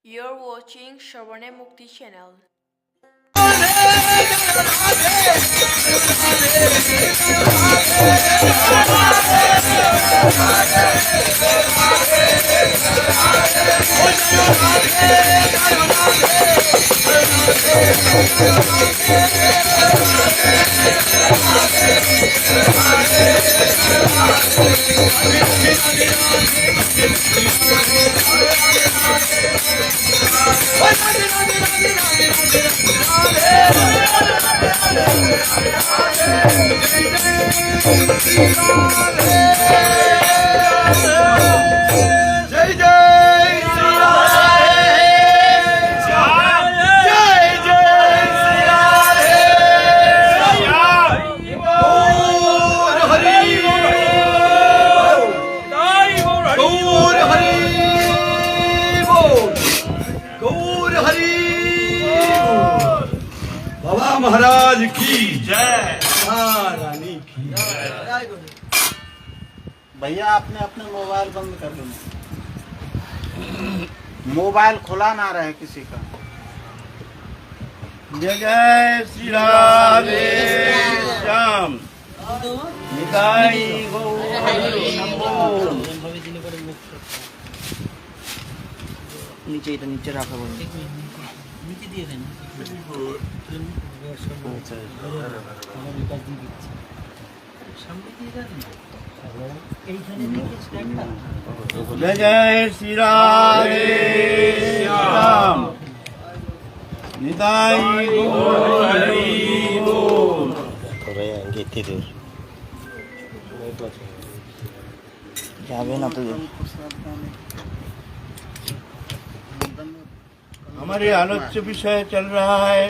You're watching Shravane Mukti channel. जय जय श्री राधे जय जय श्री राधे गौर हरि गौर हरि गौर हरि बाबा महाराज की जय महारानी की जय। भैया आपने अपने मोबाइल बंद कर लो, मोबाइल खुला ना रहे किसी का। जय जय श्री राधे श्याम निताई गौर नमो। नीचे এটা নিচে রাখা বলে নিচে দিয়ে দেন সামনে দিয়ে দেন এইখানে নিচে স্ট্যান্ডটা जय जय श्री राधे श्याम निताई गौर हरि बोल। যাবে না তো। हमारे आलोच्य विषय चल रहा है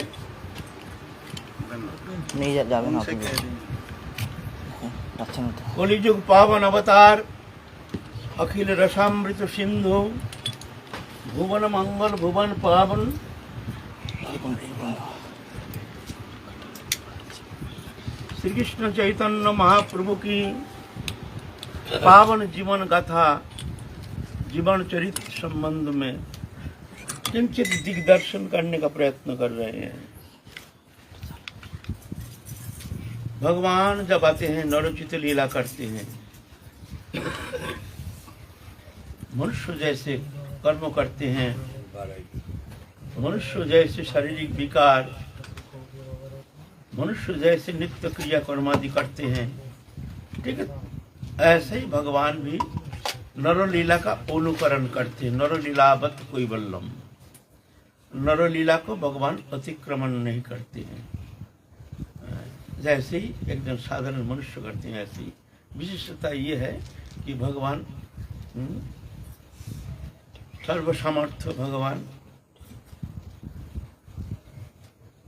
नहीं যাবে না তুমি। अच्छा ना तो कलिजुग पावन अवतार अखिल रसामृत सिंधु भुवन मंगल भुवन पावन श्री कृष्ण चैतन्य महाप्रभु की पावन जीवन गाथा जीवन चरित्र संबंध में किंचित दिग्दर्शन करने का प्रयत्न कर रहे हैं। भगवान जब आते हैं नरोचित लीला करते हैं, मनुष्य जैसे कर्म करते हैं, मनुष्य जैसे शारीरिक विकार, मनुष्य जैसे नित्य क्रिया कर्मादि करते हैं, ठीक है, ऐसे ही भगवान भी नरलीला का अनुकरण करते हैं। नरलीलावत कोई बल्लम, नरलीला को भगवान अतिक्रमण नहीं करते हैं। जैसे ही एकदम साधारण मनुष्य करते हैं, ऐसी विशिष्टता ये है कि भगवान सर्वसमर्थ भगवान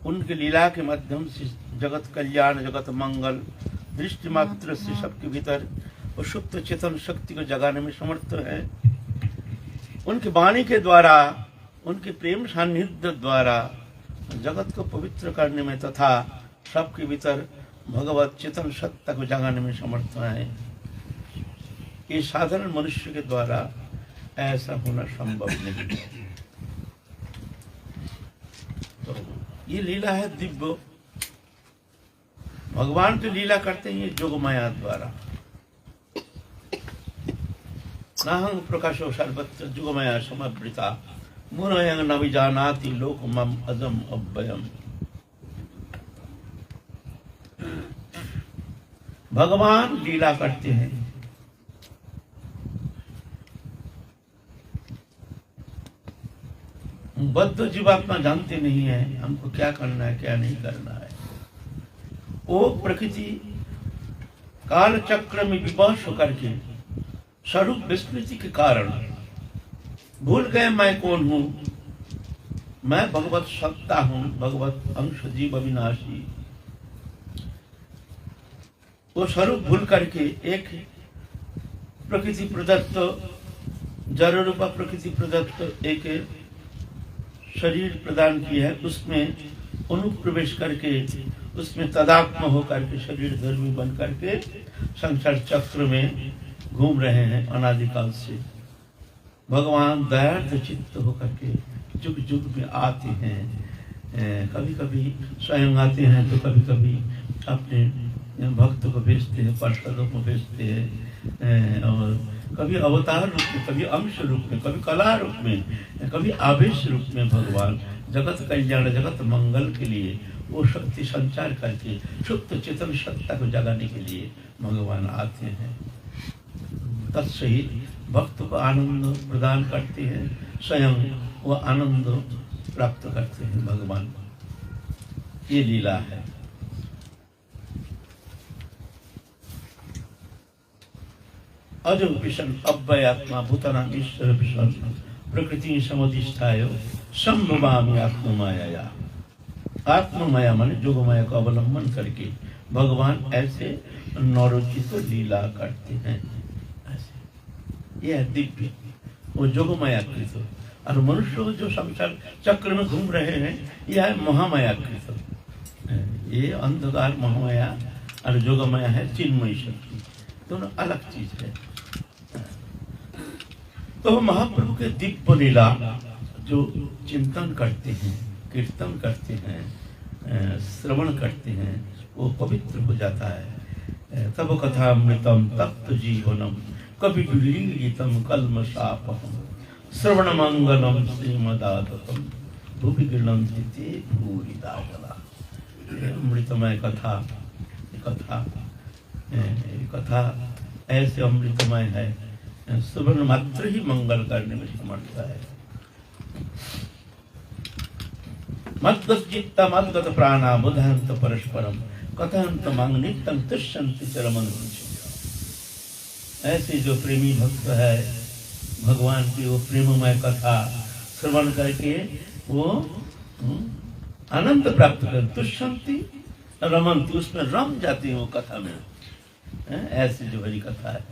उनके लीला के माध्यम से जगत कल्याण जगत मंगल दृष्टि मात्र से सबके भीतर और सुप्त चेतन शक्ति को जगाने में समर्थ है। उनकी वाणी के द्वारा उनके प्रेम सान्निध्य द्वारा जगत को पवित्र करने में तथा सबके भीतर भगवत चेतन सत्ता को जगाने में समर्थ है। ये साधारण मनुष्य के द्वारा ऐसा होना संभव नहीं है। तो ये लीला है दिव्य। भगवान जो लीला करते हैं ये जोगमाया द्वारा। नाहं प्रकाशो सर्वत्र जोगमाया समवृता मुनयं न विजानाति लोकमं अजम अव्ययम्। भगवान लीला करते हैं। बद्ध जीवात्मा जानते नहीं है हमको क्या करना है क्या नहीं करना है। वो प्रकृति काल चक्र में विवश होकर के स्वरूप विस्मृति के कारण भूल गए मैं कौन हूं। मैं भगवत सत्ता हूं, भगवत अंश जीव अविनाशी। वो स्वरूप भूल करके एक प्रकृति प्रदत्त जड़ रूपा प्रकृति प्रदत्त एक शरीर प्रदान किया है, उसमें अनुप्रवेश करके उसमें तदात्म होकर के शरीर धर्मी बन करके संसार चक्र में घूम रहे हैं अनादिकाल से। भगवान दयार्थ चित्त होकर के जुग जुग में आते हैं। कभी कभी स्वयं आते हैं तो कभी कभी अपने भक्तों को भेजते हैं, पार्षदों को भेजते हैं, और कभी अवतार रूप में, कभी अंश रूप में, कभी कला रूप में, कभी आवेश रूप में भगवान जगत कल्याण जगत मंगल के लिए वो शक्ति संचार करके सुप्त चेतन सत्ता को जगाने के लिए भगवान आते हैं। तत्सहित भक्त को आनंद प्रदान करते हैं, स्वयं वो आनंद प्राप्त करते हैं भगवान। ये लीला है। अजो विषण अव्ययात्मा भूतानां ईश्वर विषण प्रकृति समुदिष्ठाय संभवामि आत्ममाया। आत्ममाया माने जोगमाया को अवलंबन करके भगवान ऐसे नौरोचित लीला करते हैं। ऐसे यह दिव्य वो जोगमाया कृत, और मनुष्य जो संसार चक्र में घूम रहे हैं यह है महामाया कृत। ये अंधकार महामाया और जोगमाया है चिन्मयी शक्ति, दोनों अलग चीज है। तो महाप्रभु के दिव्य लीला जो चिंतन करते हैं, कीर्तन करते हैं, श्रवण करते हैं, वो पवित्र हो जाता है। तब कथामृतम तप्त जीवनम कवि लीलितम कल्मषापहम श्रवण मंगलम श्रीमदातम भूपि गृह्णन्ति ते भूरिदा जला। अमृतमय कथा, कथा ऐसे अमृतमय है, श्रवण मात्र ही मंगल करने में समर्थ है। मद्गत मद्गत प्राणा बुधंत परस्परम कथंत मांगनित्यं तुष्यन्ति चरमनुज। ऐसे जो प्रेमी भक्त है भगवान की वो प्रेममय कथा श्रवण करके वो आनंद प्राप्त कर तुष्यन्ति रमन्ति, उसमें रम जाती है वो कथा में। ऐसी जो हरी कथा है।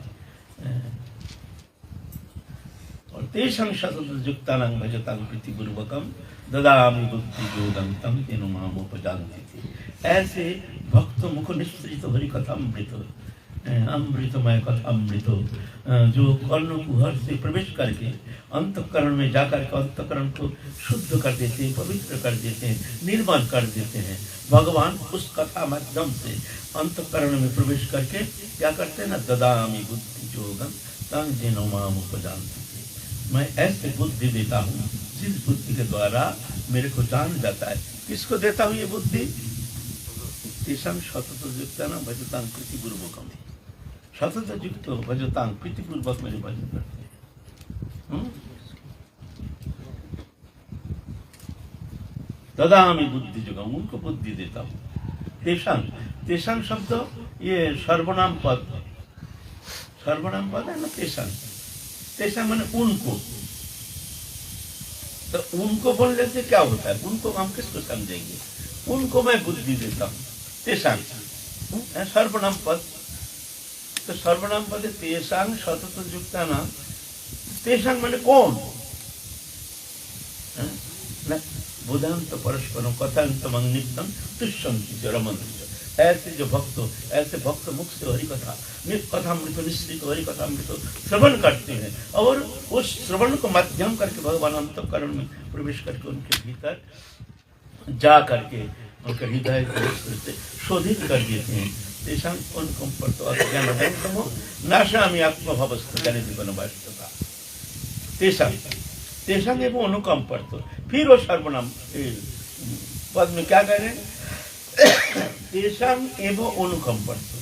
और तेषां शतयुक्तानां भजतां प्रीतिपूर्वकं ददामि बुद्धि योगं तं तेन मामुपजानन्ति। ऐसे भक्त मुख निश्चित हरि कथा अमृतमय कथा अमृत, जो कर्ण कुहर से प्रवेश करके अंतःकरण में जाकर के अंतःकरण को शुद्ध कर देते हैं, पवित्र कर देते हैं, निर्मल कर देते हैं। भगवान उस कथा माध्यम से अंतःकरण में प्रवेश करके क्या करते हैं ना, ददामि बुद्धि योगं तं तेन मामुपजानन्ति। मैं ऐसे बुद्धि देता हूँ जिस बुद्धि के द्वारा मेरे को जान जाता है। किसको देता हूँ ये बुद्धि? तेषां शतयुक्तानां भजतां प्रीतिपूर्वकं, शतयुक्त भजतां प्रीतिपूर्वक मेरे भजन करते हैं। ददामि बुद्धि योगं, उनको बुद्धि देता हूँ। तेषां शब्द ये सर्वनाम पद, सर्वनाम पद है ना। तेषां माने उनको, तो उनको बोलने से क्या होता है? उनको हम किसको समझेंगे? उनको मैं बुद्धि देता हूँ। तेषां सर्वनाम पद, तो सर्वनाम पद तेषां शतयुक्तानां, तेषां माने कौन? बुधंत परस्परम कथांतम नित्यं तुष्यन्ति च रमन्ति। ऐसे जो भक्त, ऐसे भक्त मुख से हरि कथा कथामृत निश्चित हरि कथामृत श्रवण करते हैं, और उस श्रवण को माध्यम करके भगवान अंतःकरण में प्रवेश करके उनके भीतर जा करके उनके हृदय को शोधित कर देते हैं। तेषां अनुकंपर्तो अज्ञानभंगमो नाशामि आत्मभवस्तु जनितवनवास्तता। तेषां एवं अनुकंपर्तो, फिर वो सर्वनाम पद में क्या कह रहे हैं? तेषां एवं अनुकंपर्तो,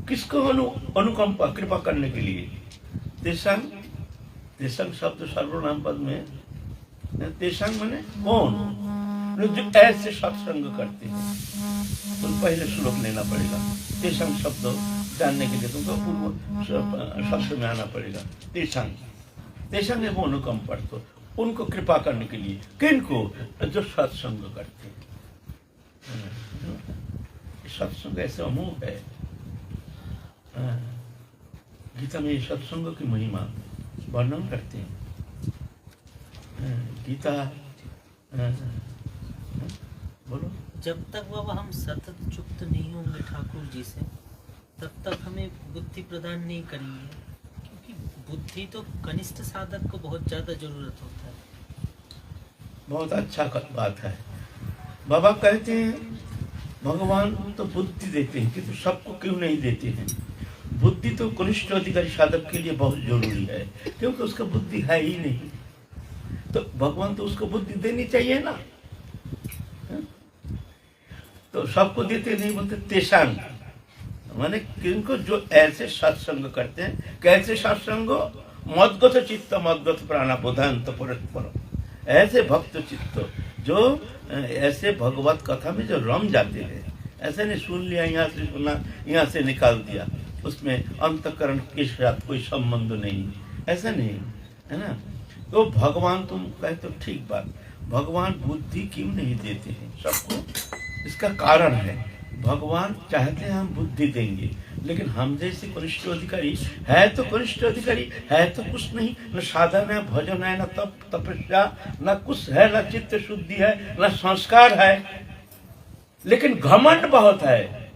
किसको अनुकंपा कृपा करने के लिए? तेषां शब्द सर्वनाम पद में तेषां माने कौन? जो ऐसे सत्संग करते हैं। तो पहले श्लोक लेना पड़ेगा। तेषां शब्द जानने के लिए तुमको पूर्व शब्द में आना पड़ेगा। तेषां एवं अनुकंपर्तो, उनको कृपा करने के लिए। किनको? जो सत्संग करते हैं। सत्संग ऐसे अमोघ है। गीता में सत्संग की महिमा वर्णन करते हैं। गीता बोलो। जब तक बाबा हम सतत युक्त नहीं होंगे ठाकुर जी से, तब तक हमें बुद्धि प्रदान नहीं करेंगे, क्योंकि बुद्धि तो कनिष्ठ साधक को बहुत ज्यादा जरूरत होता है। बहुत अच्छा बात है। बाबा कहते हैं भगवान तो बुद्धि देते हैं, किंतु सबको क्यों नहीं देते हैं? बुद्धि तो कनिष्ठ अधिकारी साधक के लिए बहुत जरूरी है, क्योंकि उसका बुद्धि है ही नहीं, तो भगवान तो उसको बुद्धि देनी चाहिए ना। तो सबको देते नहीं, बोलते तेषांग, माने किनको जो ऐसे सत्संग करते हैं। कैसे सत्संग? मद्गत चित्त मद्गत प्राणा बोधांत परस्पर, ऐसे भक्त चित्त जो ऐसे भगवत कथा में जो रम जाते हैं। ऐसे नहीं सुन लिया, यहाँ से सुना, यहाँ से निकाल दिया, उसमें अंतकरण के साथ कोई संबंध नहीं, ऐसा नहीं है ना। तो भगवान, तुम कहे तो ठीक बात, भगवान बुद्धि क्यों नहीं देते हैं सबको? इसका कारण है, भगवान चाहते हैं हम बुद्धि देंगे, लेकिन हम जैसे कनिष्ठ अधिकारी है तो कनिष्ठ अधिकारी है तो कुछ नहीं, न साधन है, भजन है, न तप तपस्या, न कुछ है, न चित्त शुद्धि है, न संस्कार है, लेकिन घमंड बहुत है।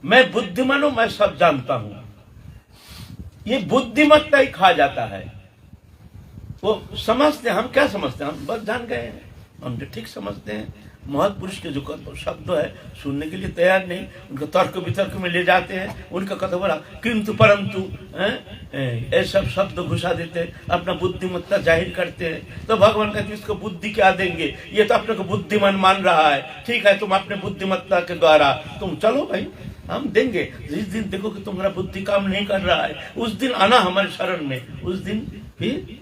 मैं बुद्धिमान हूं, मैं सब जानता हूं, ये बुद्धिमत्ता ही खा जाता है। वो समझते, हम क्या समझते हैं? हम बस जान गए हैं, हम जो ठीक समझते हैं। महापुरुष के जो शब्द है सुनने के लिए तैयार नहीं, उनका तर्क वितर्क में ले जाते हैं, उनका कथा बड़ा किंतु परंतु ऐसा शब्द घुसा देते हैं, अपना बुद्धिमत्ता जाहिर करते हैं। तो भगवान कहते हैं इसको बुद्धि क्या देंगे? ये तो अपने को बुद्धिमान मान रहा है, ठीक है, तुम अपने बुद्धिमत्ता के द्वारा तुम चलो भाई, हम देंगे। जिस दिन देखो कि तुम्हारा बुद्धि काम नहीं कर रहा है, उस दिन आना हमारे शरण में, उस दिन फिर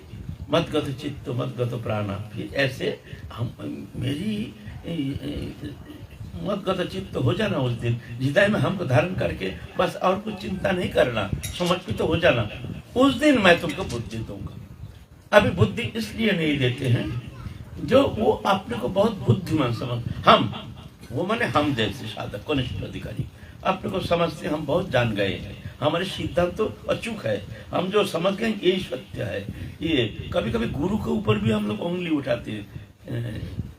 मद्गत चित्त मद्गत प्राणा, फिर ऐसे हम मेरी मद्गत चित्त हो जाना उस दिन, हृदय में हमको धारण करके बस और कुछ चिंता नहीं करना, समर्पित तो हो जाना, उस दिन मैं तुमको बुद्धि दूंगा। अभी बुद्धि इसलिए नहीं देते हैं जो वो अपने को बहुत बुद्धिमान समझ, हम वो माने हम जैसे साधक कनिष्ठ अधिकारी अपने को समझते हम बहुत जान गए हैं, हमारे सिद्धांत तो अचूक है, हम जो समझ गए यही सत्य है। ये कभी कभी गुरु के ऊपर भी हम लोग उंगली उठाते हैं,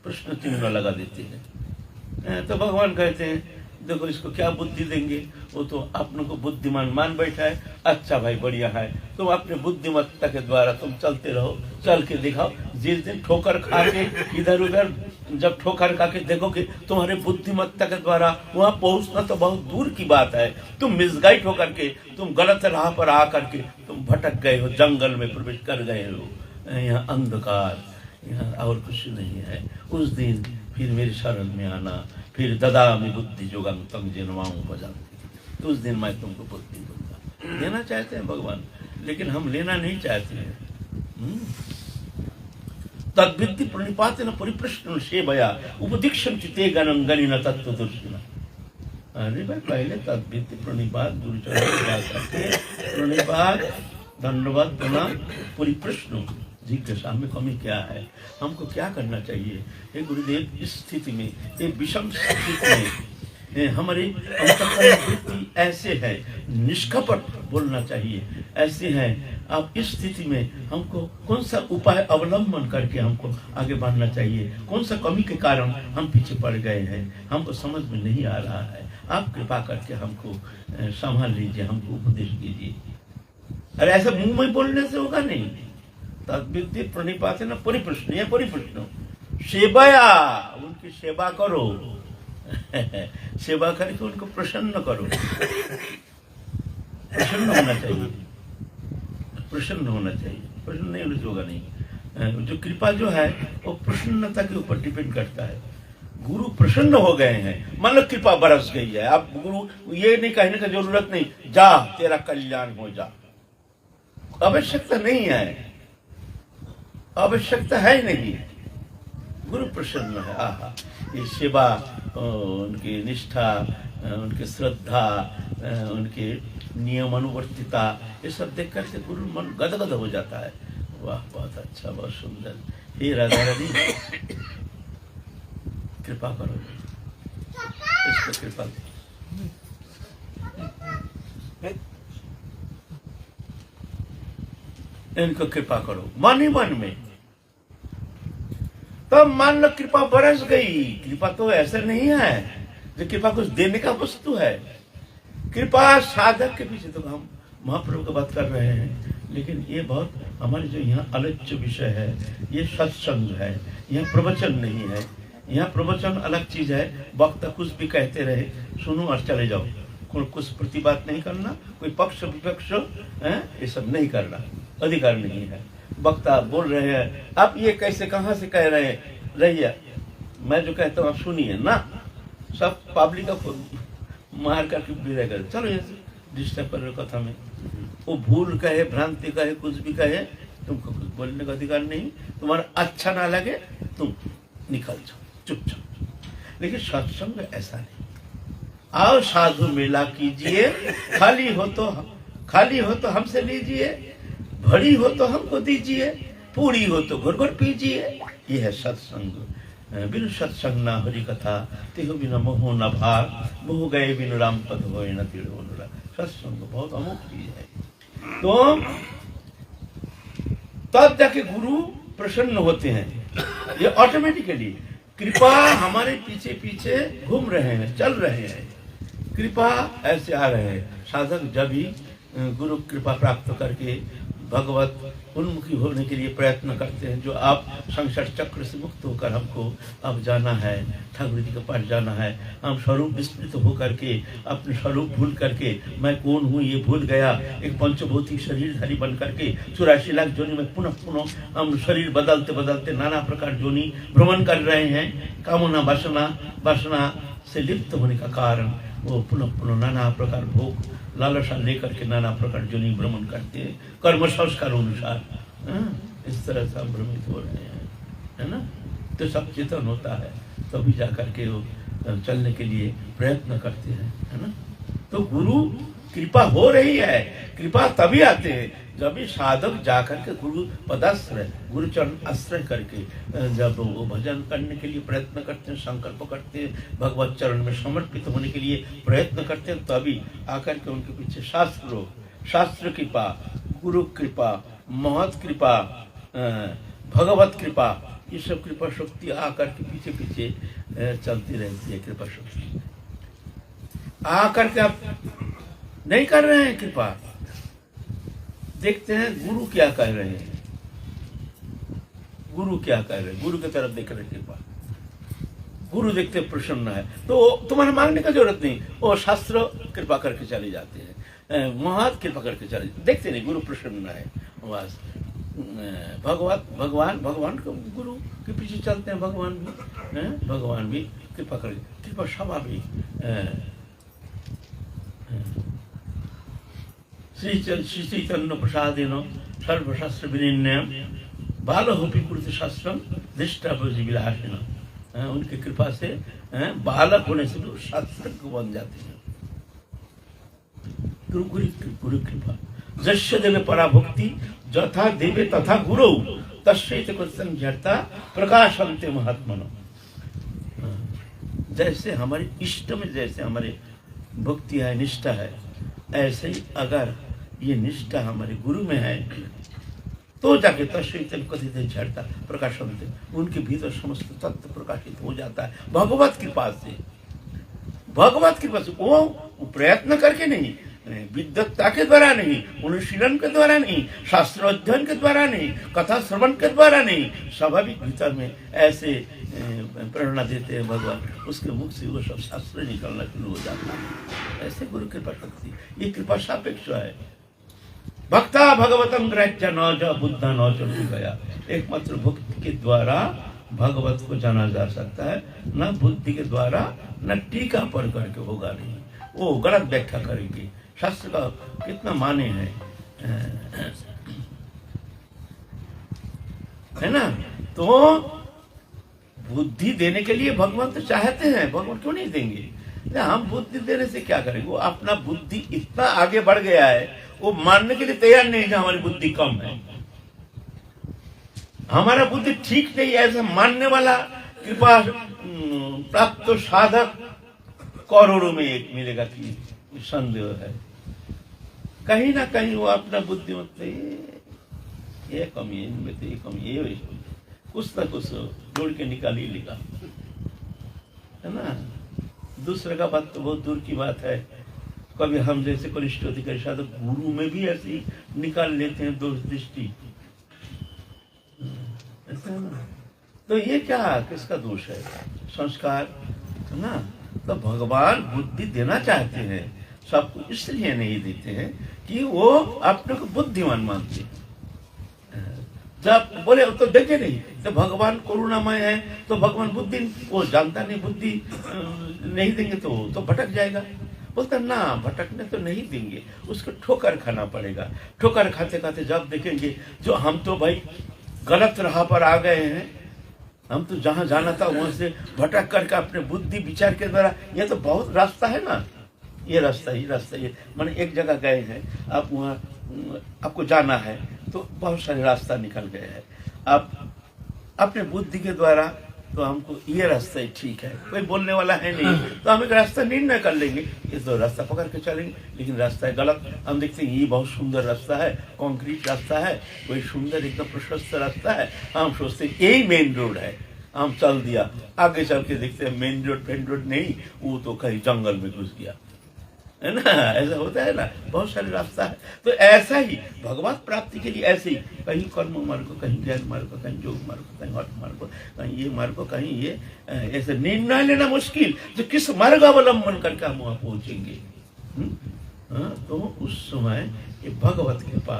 प्रश्न चिन्ह लगा देते हैं। तो भगवान कहते हैं देखो इसको क्या बुद्धि देंगे? वो तो अपने को बुद्धिमान मान बैठा है। अच्छा भाई बढ़िया है, तुम अपने बुद्धिमत्ता के द्वारा तुम चलते रहो, चल के दिखाओ। जिस दिन ठोकर खा के इधर उधर जब ठोकर खा के देखोगे तुम्हारे बुद्धिमत्ता के द्वारा वहां पहुंचना तो बहुत दूर की बात है। तुम मिसगाइड होकर के तुम गलत राह पर आ करके तुम भटक गए हो, जंगल में प्रवेश कर गए हो, यहाँ अंधकार, यहाँ और कुछ नहीं है। उस दिन फिर मेरे शरण में आना, फिर ददामि बुद्धि योगं तं जिन्वां भजन्ति, तो उस दिन मैं तुमको बुद्धि दूंगा। देना चाहते हैं भगवान, लेकिन हम लेना नहीं चाहते हैं। तद्विद्धि प्रणिपातेन परिप्रश्न सेवया उपदीक्षन्ति ते गणं गणिन तत्त्वदर्शिनः। अरे भाई पहले तद्विद्धि प्रणिपात प्रणिपात धन्यवाद प्रणाम परिप्रश्न, जिज्ञासा में कमी क्या है, हमको क्या करना चाहिए? हे गुरुदेव, इस स्थिति में, ये विषम स्थिति में हमारी वृत्ति ऐसे है, निष्कपट बोलना चाहिए, ऐसे है। आप इस स्थिति में हमको कौन सा उपाय अवलंबन करके हमको आगे बढ़ना चाहिए? कौन सा कमी के कारण हम पीछे पड़ गए हैं, हमको समझ में नहीं आ रहा है। आप कृपा करके हमको संभाल लीजिए, हमको उपदेश कीजिए। अरे ऐसा मुंह में बोलने से होगा नहीं। तद्विद्धि प्रणिपातेन परिप्रश्न, ये परिप्रश्न सेवाया, उनकी सेवा करो सेवा करके उनको प्रसन्न करो। प्रसन्न होना चाहिए, प्रसन्न होना चाहिए, प्रसन्न नहीं होने से होगा नहीं। जो कृपा जो है वो प्रसन्नता के ऊपर डिपेंड करता है। गुरु प्रसन्न हो गए हैं, मान लो कृपा बरस गई है, अब गुरु ये नहीं कहने का जरूरत नहीं, जा तेरा कल्याण हो जा, आवश्यकता नहीं है, आवश्यकता है नहीं। गुरु प्रसन्न है, आहा, ये सेवा, उनकी निष्ठा, उनकी श्रद्धा, उनके नियमानुवर्तिता, ये सब देख करके गुरु मन गदगद हो जाता है। वाह बहुत अच्छा, बहुत सुंदर। हे राधा रानी कृपा करो, इस पर कृपा इनको कृपा करो मन ही मन में। तब मान लो कृपा बरस गई। कृपा तो ऐसा नहीं है जो कृपा कुछ देने का वस्तु है। कृपा साधक के पीछे, तो हम महाप्रभु की बात कर रहे हैं, लेकिन ये बहुत हमारे जो यहाँ आलोच्य विषय है, ये सत्संग है, यहाँ प्रवचन नहीं है। यहाँ प्रवचन अलग चीज है, वक्ता कुछ भी कहते रहे, सुनो और चले जाओ, कोई कुछ प्रतिबाद नहीं करना, कोई पक्ष विपक्ष ये सब नहीं करना, अधिकार नहीं है। वक्ता बोल रहे हैं, आप ये कैसे कहाँ से कह रहे हैं, रहिए, मैं जो कहता हूँ आप सुनिए ना, सब पब्लिक को मार करके विदा कर, चलो यहाँ से डिस्टर्ब कर रहे कथा में। वो भूल कहे, भ्रांति कहे, कुछ भी कहे, तुमको कुछ बोलने का अधिकार नहीं, तुम्हारा अच्छा ना लगे तुम निकल जाओ चुपचाप। लेकिन सत्संग ऐसा नहीं, आओ साधु मेला कीजिए, खाली हो तो हमसे लीजिए, भरी हो तो हमको दीजिए, पूरी हो तो घुर घुर पीजिए। ये है सत्संग। बिनु सत्संग ना हरि कथा, तेहो बिना मोह न भाग, मोह गए बिनु राम पद होए न तिढ़ो अनुराग। सत्संग बहुत अमुक चीज है। तो तब जाके गुरु प्रसन्न होते हैं। ये ऑटोमेटिकली कृपा हमारे पीछे पीछे घूम रहे हैं, चल रहे हैं, कृपा ऐसे आ रहे हैं। साधक जब भी गुरु कृपा प्राप्त करके भगवत उन्मुखी होने के लिए प्रयत्न करते हैं, जो आप संसार चक्र से मुक्त होकर हमको अब जाना है, ठाकुर जी के पास जाना है, हम स्वरूप विस्मृत होकर के अपने स्वरूप भूल करके मैं कौन हूँ ये भूल गया, एक पंचभौतिक शरीरधारी बन करके 84 लाख जोनी में पुनः पुनः हम शरीर बदलते बदलते नाना प्रकार जोनी भ्रमण कर रहे हैं। कामना वासना से लिप्त होने का कारण वो पुनः पुनः नाना प्रकार भोग लालसा लेकर के नाना प्रकार जोनी भ्रमण करते हैं, कर्म संस्कार अनुसार इस तरह से हम भ्रमित हो रहे हैं, है ना। तो सब चेतन होता है तभी तो जाकर के वो चलने के लिए प्रयत्न करते हैं, है ना। तो गुरु कृपा हो रही है, कृपा तभी आते हैं जब भी साधक जाकर के गुरु पदाश्रय गुरु चरण आश्रय करके जब वो भजन करने के लिए प्रयत्न करते हैं, संकल्प करते हैं, भगवत चरण में समर्पित होने के लिए प्रयत्न करते हैं, तभी आकर के उनके पीछे शास्त्र कृपा, गुरु कृपा, महत कृपा, भगवत कृपा, ये सब कृपा शक्ति आकर के पीछे पीछे चलती रहती है। कृपा शक्ति आकर के आप नहीं कर रहे हैं कृपा, देखते हैं गुरु क्या कह रहे हैं, गुरु क्या कह रहे हैं, गुरु की तरफ देख रहे कृपा, गुरु देखते प्रसन्न है तो तुम्हारे मांगने का जरूरत नहीं, वो शास्त्र कृपा करके चले जाते हैं, महत कृपा करके चले, देखते नहीं गुरु प्रसन्न है बस। भगवान को गुरु के पीछे चलते हैं, भगवान भी कृपा कर, कृपा स्वाभाविक। श्री चैतन्य प्रसादेन सर्वशास्त्र विनिर्णयम बालहोपि कुरुते शास्त्रम दृष्टाभोजी विलासिन। उनकी कृपा से बालक होने से लोग शास्त्र को बन जाते हैं। गुरु कृपा जस्य देवे पराभक्ति जथा देवे तथा गुरु तस्यैत कृतं झरता प्रकाशन्ते महात्मनो। जैसे हमारे इष्ट में जैसे हमारे भक्ति है, निष्ठा है, ऐसे ही अगर ये निष्ठा हमारे गुरु में है तो जाके तस्वीर कथित झड़ता प्रकाशनते, उनके भीतर समस्त तत्व प्रकाशित हो जाता है भगवत कृपा से। भगवत कृपा से वो प्रयत्न करके नहीं, विद्वत्ता के द्वारा नहीं, अनुशीलन के द्वारा नहीं, शास्त्र अध्ययन के द्वारा नहीं, कथा श्रवण के द्वारा नहीं, स्वाभाविक भीतर में ऐसे प्रेरणा देते हैं भगवान, उसके मुख से वो सब शास्त्र निकलना शुरू हो जाता है। ऐसे गुरु कृपा शक्ति, ये कृपा सापेक्ष है। भक्ता भगवतम ग्रह्य न ज बुद्ध न च गया। एकमात्र भक्ति के द्वारा भगवत को जाना जा सकता है, न बुद्धि के द्वारा, न टीका पढ़ करके होगा नहीं, वो गलत व्याख्या करेंगे। शास्त्र का कितना माने है ना। तो बुद्धि देने के लिए भगवान तो चाहते हैं, भगवान क्यों नहीं देंगे। हम बुद्धि देने से क्या करेंगे, वो अपना बुद्धि इतना आगे बढ़ गया है, वो मानने के लिए तैयार नहीं है हमारी बुद्धि कम है, हमारा बुद्धि ठीक नहीं है। ऐसा मानने वाला कृपा प्राप्त तो साधक करोड़ों में एक मिलेगा कि संदेह है। कहीं ना कहीं वो अपना बुद्धिमत ये कमी है, इनमें तो ये कमी है, कुछ ना कुछ जोड़ के निकाल ही लेगा, है ना। दूसरे का बात तो बहुत दूर की बात है, कभी हम जैसे कनिष्ठ अधिकारी साधक गुरु में भी ऐसी निकाल लेते हैं दोष दृष्टि। ऐसा है ना? तो ये क्या, किसका दोष है? संस्कार है ना। तो भगवान बुद्धि देना चाहते हैं सबको, इसलिए नहीं देते हैं कि वो अपने को बुद्धिमान मानते हैं। जब बोले तो देखे नहीं, तो भगवान करुणामय है तो भगवान बुद्धि, वो जानता नहीं बुद्धि नहीं देंगे तो भटक जाएगा। बोलता ना, भटकने तो नहीं देंगे, उसको ठोकर खाना पड़ेगा। ठोकर खाते खाते जब देखेंगे जो हम तो भाई गलत राह पर आ गए हैं, हम तो जहां जाना था वहां से भटक करके अपने बुद्धि विचार के द्वारा, ये तो बहुत रास्ता है ना, ये रास्ता ये माने एक जगह गए हैं आप, वहाँ आपको जाना है तो बहुत सारे रास्ता निकल गए हैं। आप अपने बुद्धि के द्वारा तो हमको ये रास्ता ही ठीक है, कोई बोलने वाला है नहीं, तो हम एक रास्ता निर्णय कर लेंगे, ये तो रास्ता पकड़ के चलेंगे। लेकिन रास्ता है गलत, हम देखते हैं ये बहुत सुंदर रास्ता है, कंक्रीट रास्ता है, कोई सुंदर एकदम प्रशस्त रास्ता है, हम सोचते हैं यही मेन रोड है, हम चल दिया। आगे चल के देखते हैं मेन रोड नहीं, वो तो कहीं जंगल में घुस गया, है ना। ऐसा होता है ना, बहुत सारे रास्ता है। तो ऐसा ही भगवत प्राप्ति के लिए ऐसे ही, कहीं कर्म मार्ग, कहीं ज्ञान मार्ग, कहीं योग मार्ग, कहीं अर्थ मार्ग, कहीं ये मार्ग, कहीं ये, ऐसे निर्णय लेना मुश्किल, तो किस मार्ग अवलंबन करके हम वहां पहुंचेंगे। तो उस समय ये भगवत कृपा,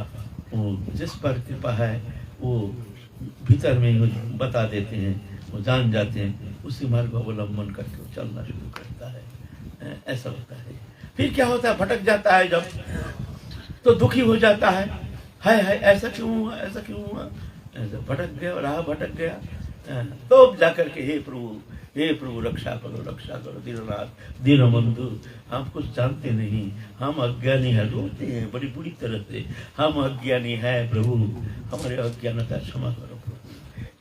वो जिस पर कृपा है वो भीतर में ही बता देते हैं, वो जान जाते हैं, उसी मार्ग अवलंबन करके वो चलना शुरू करता है। ऐसा होता है। फिर क्या होता है, भटक जाता है जब, तो दुखी हो जाता है, ऐसा क्यों हुआ, ऐसा क्यों हुआ, ऐसा भटक गया, राह भटक गया। तो जाकर के हे प्रभु रक्षा करो दीननाथ दीनबंधु, हम कुछ जानते नहीं, हम अज्ञानी है, रोते हैं बड़ी बुरी तरह से, हम अज्ञानी है प्रभु, हमारे अज्ञानता क्षमा करो प्रभु।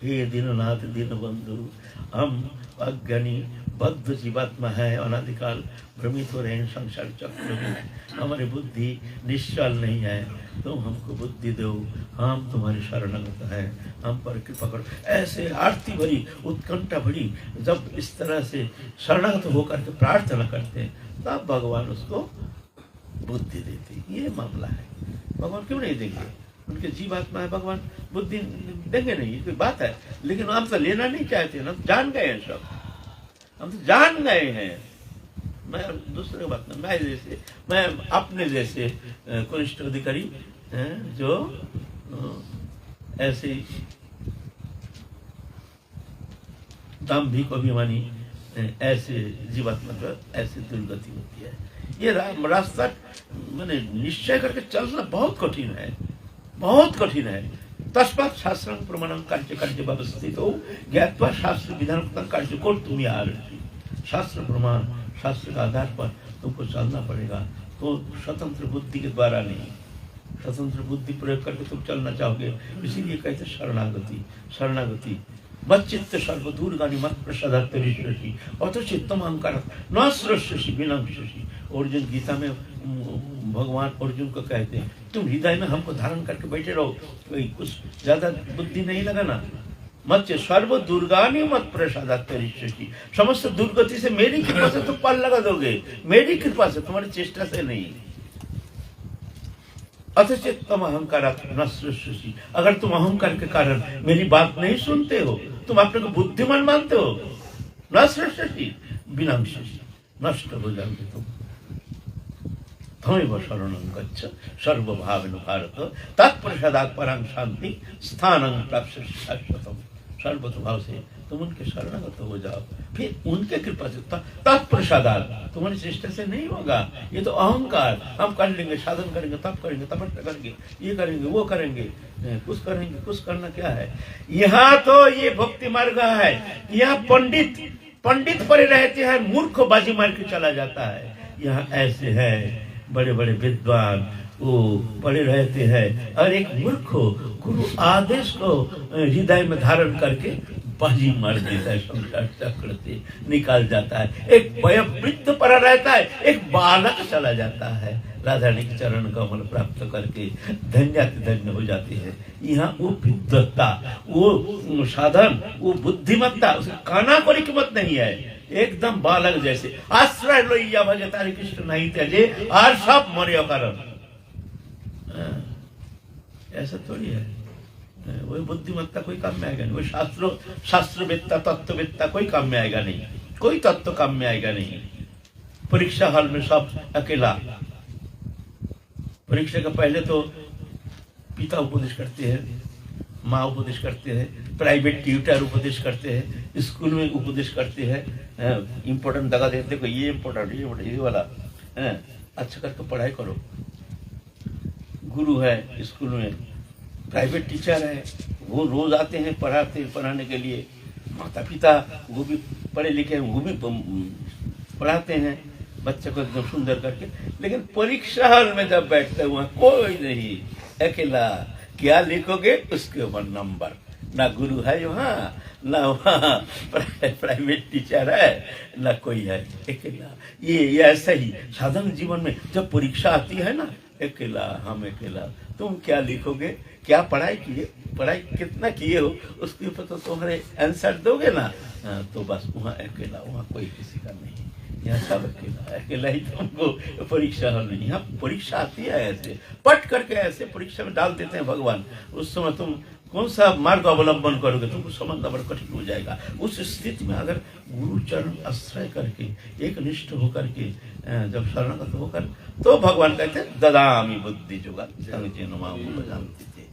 हे दीननाथ दीनबंधु, हम अज्ञानी बद्ध जीवात्मा है, अनादिकाल भ्रमित हो रहे हैं संसार चक्र में, हमारी बुद्धि निश्चल नहीं है, तुम हमको बुद्धि दो, हम तुम्हारे शरणागत हैं, हम पर कृपा करो। ऐसे आरती भरी, उत्कंठा भरी जब इस तरह से शरणागत होकर के प्रार्थना करते हैं, तब भगवान उसको बुद्धि देते। ये मामला है। भगवान क्यों नहीं देंगे, उनके जीवात्मा है, भगवान बुद्धि देंगे नहीं, कोई बात है। लेकिन हम तो लेना नहीं चाहते ना, जान गए हैं सब, हम तो जान गए हैं। मैं दूसरे बात में, मैं अपने जैसे कनिष्ठ अधिकारी जो ऐसे दाम्भिक अभिमानी, ऐसे जीवात्मा का ऐसे दुर्गति होती है। ये रास्ता मैंने निश्चय करके चलना बहुत कठिन है, बहुत कठिन है। तस्मात् शास्त्रं प्रमाणं कार्य व्यवस्थितो ज्ञात्वा शास्त्र विधान कार्य को तुम शास्त्र प्रमाण, शास्त्र के आधार पर तुमको चलना पड़ेगा। तो स्वतंत्र बुद्धि के द्वारा नहीं, स्वतंत्र बुद्धि प्रयोग करके तुम चलना चाहोगे, इसीलिए कहते शरणागति मच्चित्त सर्वदूरगामी मत प्रसादात्तरिष्यसि अथ चित्तम अहंकार न स्रष्यसि विनश्यसि। अर्जुन गीता में भगवान अर्जुन को कहते हैं, तुम हृदय में हमको धारण करके बैठे रहो, कोई कुछ ज्यादा बुद्धि नहीं लगाना। मत सर्व दुर्गानी मत प्रसादात्तरिष्यसि, समस्त दुर्गति से मेरी कृपा से तुम पार लगा दोगे, मेरी कृपा से, तुम्हारी चेष्टा से नहीं। अथचित तम अहंकार न सृष्टि, अगर तुम अहंकार के कारण मेरी बात नहीं सुनते हो, तुम अपने को बुद्धिमान मानते हो, न सृष्टि विनाशि, नष्ट हो जाओगे तुम। तमेव शरणं गच्छ सर्वभावेन भारत तत्प्रसादात् परं शांति स्थानं प्राप्स्यसि शाश्वतम्। सर्वभाव से तुम उनके शरणागत हो जाओ, फिर उनके कृपा से तत्प्रसादात्, तुम्हारी चेष्टा से नहीं होगा। ये तो अहंकार, हम कर लेंगे, साधन करेंगे, तप करेंगे, तपस्या करेंगे, ये करेंगे, वो करेंगे, कुछ करेंगे, कुछ करना क्या है। यहाँ तो ये भक्ति मार्ग है, यहाँ पंडित पड़े रहते हैं, मूर्ख बाजी मार के चला जाता है। यहाँ ऐसे है, बड़े बड़े विद्वान वो पड़े रहते हैं, और एक मूर्ख गुरु आदेश को हृदय में धारण करके बाजी मार देता है, संसार चक्र से निकाल जाता है। एक वयोवृद्ध पड़ा रहता है, एक बालक चला जाता है। राधा रानी के चरण कमल प्राप्त करके धन्य हो जाते हैं। यहाँ वो विद्वत्ता, वो साधन, वो बुद्धिमत्ता, उसका काना कोई कीमत नहीं है। एकदम बालक जैसे आश्रय लोइया भजता कृष्ण नहीं त्यजे और सब मरे कारण। ऐसा थोड़ी है। वो बुद्धिमत्ता कोई काम में आएगा नहीं। वो शास्त्रवेत्ता तत्ववेत्ता कोई काम में आएगा नहीं। कोई तत्व काम में आएगा नहीं। परीक्षा हॉल में सब अकेला। परीक्षा का पहले तो पिता उपदेश करते हैं, माँ उपदेश करते हैं, प्राइवेट ट्यूटर उपदेश करते हैं, स्कूल में उपदेश करते हैं। इम्पोर्टेंट दगा देते को ये इम्पोर्टेंट ये वाला अच्छा करके पढ़ाई करो। गुरु है स्कूल में, प्राइवेट टीचर है, वो रोज आते हैं पढ़ाने के लिए। माता पिता वो भी पढ़े लिखे हैं, वो भी पढ़ाते हैं बच्चे को एकदम सुंदर करके। लेकिन परीक्षा हॉल में जब बैठते हुआ कोई नहीं, अकेला। क्या लिखोगे उसके ऊपर नंबर। ना गुरु है वहाँ, ना वहाँ प्राइवेट टीचर है, ना कोई है, अकेला। ये ऐसा ही साधारण जीवन में जब परीक्षा आती है ना, अकेला, हम अकेला। तुम क्या लिखोगे, क्या पढ़ाई किए, पढ़ाई कितना किए हो, उसके ऊपर तो तुम्हारे आंसर दोगे ना। तो बस वहाँ अकेला, वहाँ कोई किसी का नहीं। यहाँ सब अकेला ही तुमको परीक्षा हॉल नहीं। यहाँ परीक्षा आती है ऐसे पट करके, ऐसे परीक्षा में डाल देते हैं भगवान। उस समय तुम कौन सा मार्ग अवलंबन करोगे, तुमको समझना बड़ा कठिन हो जाएगा। उस स्थिति में अगर गुरु चरण आश्रय करके एक निष्ठ होकर के जब शरणगत होकर, तो भगवान कहते हैं ददामि बुद्धि जुगा जानती थे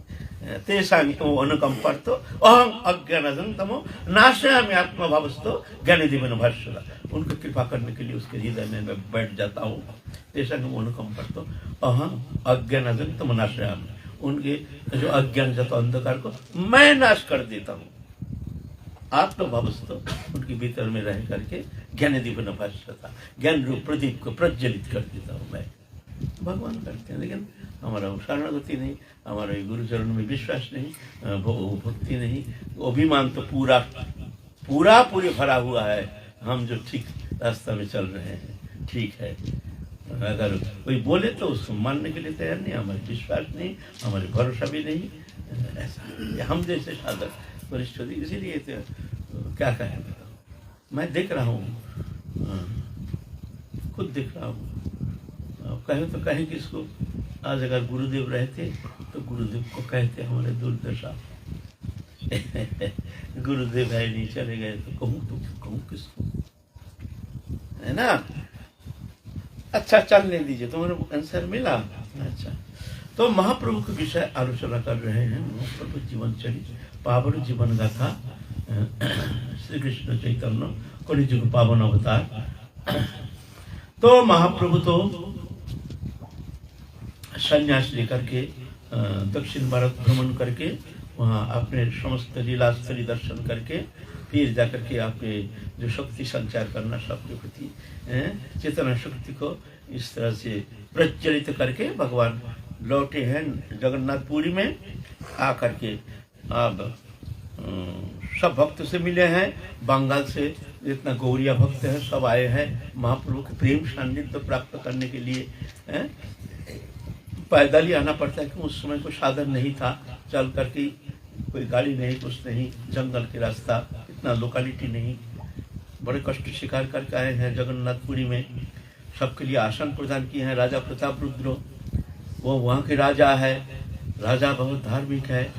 तेषां अनुकंपर्तो अहं अज्ञानजं तमो नाशयामि आत्मभावस्तो ज्ञानिधिमेन भास्वरा। उनको कृपा करने के लिए उसके हृदय में मैं बैठ जाता हूँ। तेषां अनुकंपर्तो अहं अज्ञानजं तमो नाशयामि। उनके जो अज्ञान जाता अंधकार को मैं नाश कर देता हूँ। आत्मभावस्तो उनके भीतर में रह करके ज्ञानिधिमेन भास्वरा, ज्ञान रूप प्रदीप को प्रज्वलित कर देता हूँ मैं। भगवान करते हैं, लेकिन हमारा शरणागति नहीं, हमारा गुरुचरण में विश्वास नहीं, भक्ति नहीं, अभिमान तो पूरी भरा हुआ है। हम जो ठीक रास्ता में चल रहे हैं, ठीक है। अगर कोई बोले तो उसको मानने के लिए तैयार नहीं, हमारे विश्वास नहीं, हमारे भरोसा भी नहीं। ऐसा हम जैसे साधक वरिष्ठ, इसीलिए तो क्या कहें, मैं देख रहा हूँ, खुद देख रहा हूँ। कहें तो कहें किसको, आज अगर गुरुदेव रहते तो गुरुदेव को कहते हमारे दुर्दशा। गुरुदेव है नहीं, चले गए तो कहूँ किसको, है ना। अच्छा चलने दीजिए, तुम्हारा आंसर मिला। अच्छा, तो महाप्रभु के विषय आलोचना कर रहे हैं। महाप्रभु जीवन चरित पावन जीवन गाथा, श्री कृष्ण चैतन्य कलिजुग पावन अवतार। तो महाप्रभु तो संन्यास लेकर के दक्षिण भारत भ्रमण करके वहाँ अपने समस्त लीला स्थली दर्शन करके फिर जाकर के आपने जो शक्ति संचार करना सबके प्रति चेतना शक्ति को इस तरह से प्रज्वलित करके भगवान लौटे हैं जगन्नाथपुरी में आकर के। अब सब भक्त से मिले हैं, बंगाल से जितना गौरिया भक्त है सब आए हैं महाप्रभु के प्रेम सान्निध्य प्राप्त करने के लिए। पैदल ही आना पड़ता है कि उस समय कोई साधन नहीं था, चल करके कोई गाड़ी नहीं, कुछ नहीं, जंगल के रास्ता, इतना लोकेलिटी नहीं, बड़े कष्ट शिकार करके आए हैं जगन्नाथपुरी में। सबके लिए आसन प्रदान किए हैं राजा प्रताप रुद्र, वो वहाँ के राजा है, राजा बहुत धार्मिक है।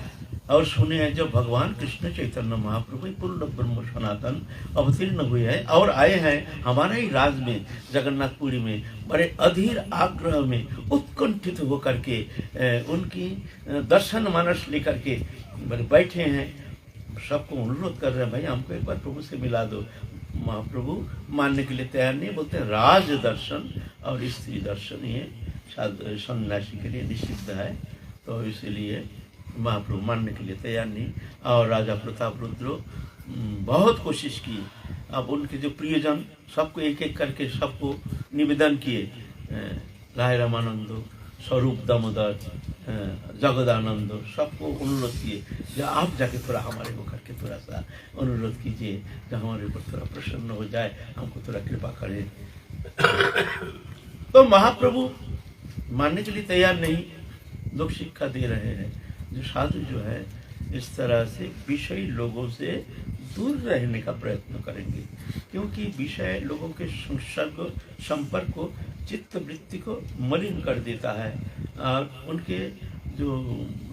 और सुने हैं जब भगवान कृष्ण चैतन्य महाप्रभु पूर्ण ब्रह्म सनातन अवतीर्ण हुए हैं और आए हैं हमारे ही राज में जगन्नाथपुरी में, बड़े अधीर आग्रह में उत्कंठित होकर के उनकी दर्शन मानस लेकर के बड़े बैठे हैं। सबको अनुरोध कर रहे हैं, भाई हमको एक बार प्रभु से मिला दो। महाप्रभु मानने के लिए तैयार नहीं, बोलते हैं राज दर्शन और स्त्री दर्शन ये सन्यासी के लिए निषिद्ध है। तो इसीलिए महाप्रभु मानने के लिए तैयार नहीं। और राजा प्रताप रुद्र बहुत कोशिश की। अब उनके जो प्रियजन सबको एक एक करके सबको निवेदन किए, राय रामानंद, स्वरूप दामोदर, जगदानंद, सबको अनुरोध किए कि आप जाके थोड़ा हमारे को करके थोड़ा सा अनुरोध कीजिए कि हमारे ऊपर थोड़ा प्रसन्न हो जाए, हमको थोड़ा कृपा करें। तो महाप्रभु मानने के लिए तैयार नहीं, लोग शिक्षा दे रहे हैं जो साधु जो है इस तरह से विषयी लोगों से दूर रहने का प्रयत्न करेंगे, क्योंकि विषय लोगों के संसर्ग संपर्क को, चित्त वृत्ति को मलिन कर देता है और उनके जो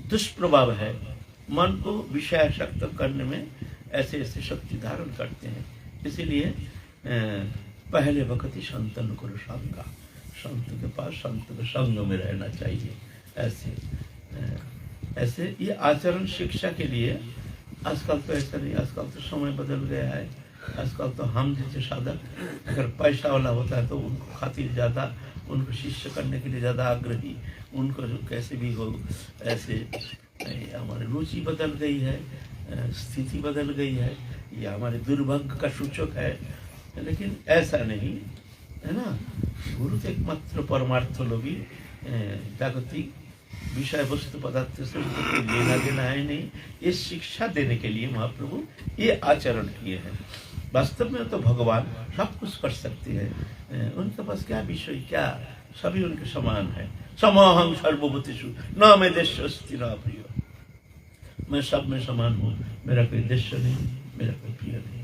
दुष्प्रभाव है मन को विषयासक्त करने में ऐसे ऐसे शक्ति धारण करते हैं। इसीलिए पहले वक्त ही संतन को संगा, संत के पास संत के संग में रहना चाहिए। ऐसे ये आचरण शिक्षा के लिए आजकल तो ऐसा नहीं, आजकल तो समय बदल गया है। आजकल तो हम जैसे साधक अगर पैसा वाला होता है तो उनको खातिर ज़्यादा, उनको शिष्य करने के लिए ज़्यादा आग्रही, उनको जो कैसे भी हो ऐसे। हमारी रुचि बदल गई है, स्थिति बदल गई है, ये हमारे दुर्भाग्य का सूचक है। लेकिन ऐसा नहीं है ना, गुरु तो एकमात्र परमार्थ लोगी, जागतिक विषय वस्तु पदार्थ से उनको लेना देना है नहीं। ये शिक्षा देने के लिए महाप्रभु ये आचरण किए हैं। वास्तव में तो भगवान सब कुछ कर सकते हैं, उनके पास क्या विषय, क्या सभी उनके समान है। समहं सर्वभूतेषु न मे देश अस्ति न प्रिय, मैं सब में समान हूँ, मेरा कोई देश नहीं, मेरा कोई प्रिय नहीं,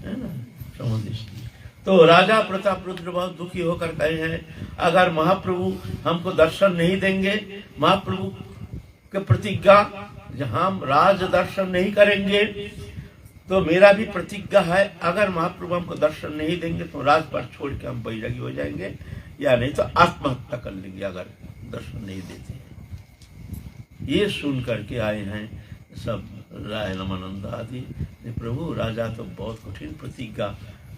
है ना, समदृष्टि। तो राजा प्रताप रुद्र बहुत दुखी होकर कहे हैं, अगर महाप्रभु हमको दर्शन नहीं देंगे, महाप्रभु के प्रतिज्ञा जहाँ हम राज दर्शन नहीं करेंगे, तो मेरा भी प्रतिज्ञा है, अगर महाप्रभु हमको दर्शन नहीं देंगे तो राजपाट छोड़ के हम बैरागी हो जाएंगे, या नहीं तो आत्महत्या कर लेंगे अगर दर्शन नहीं देते हैं। ये सुन करके आए हैं सब राय रामानंद आदि, प्रभु राजा तो बहुत कठिन प्रतिज्ञा,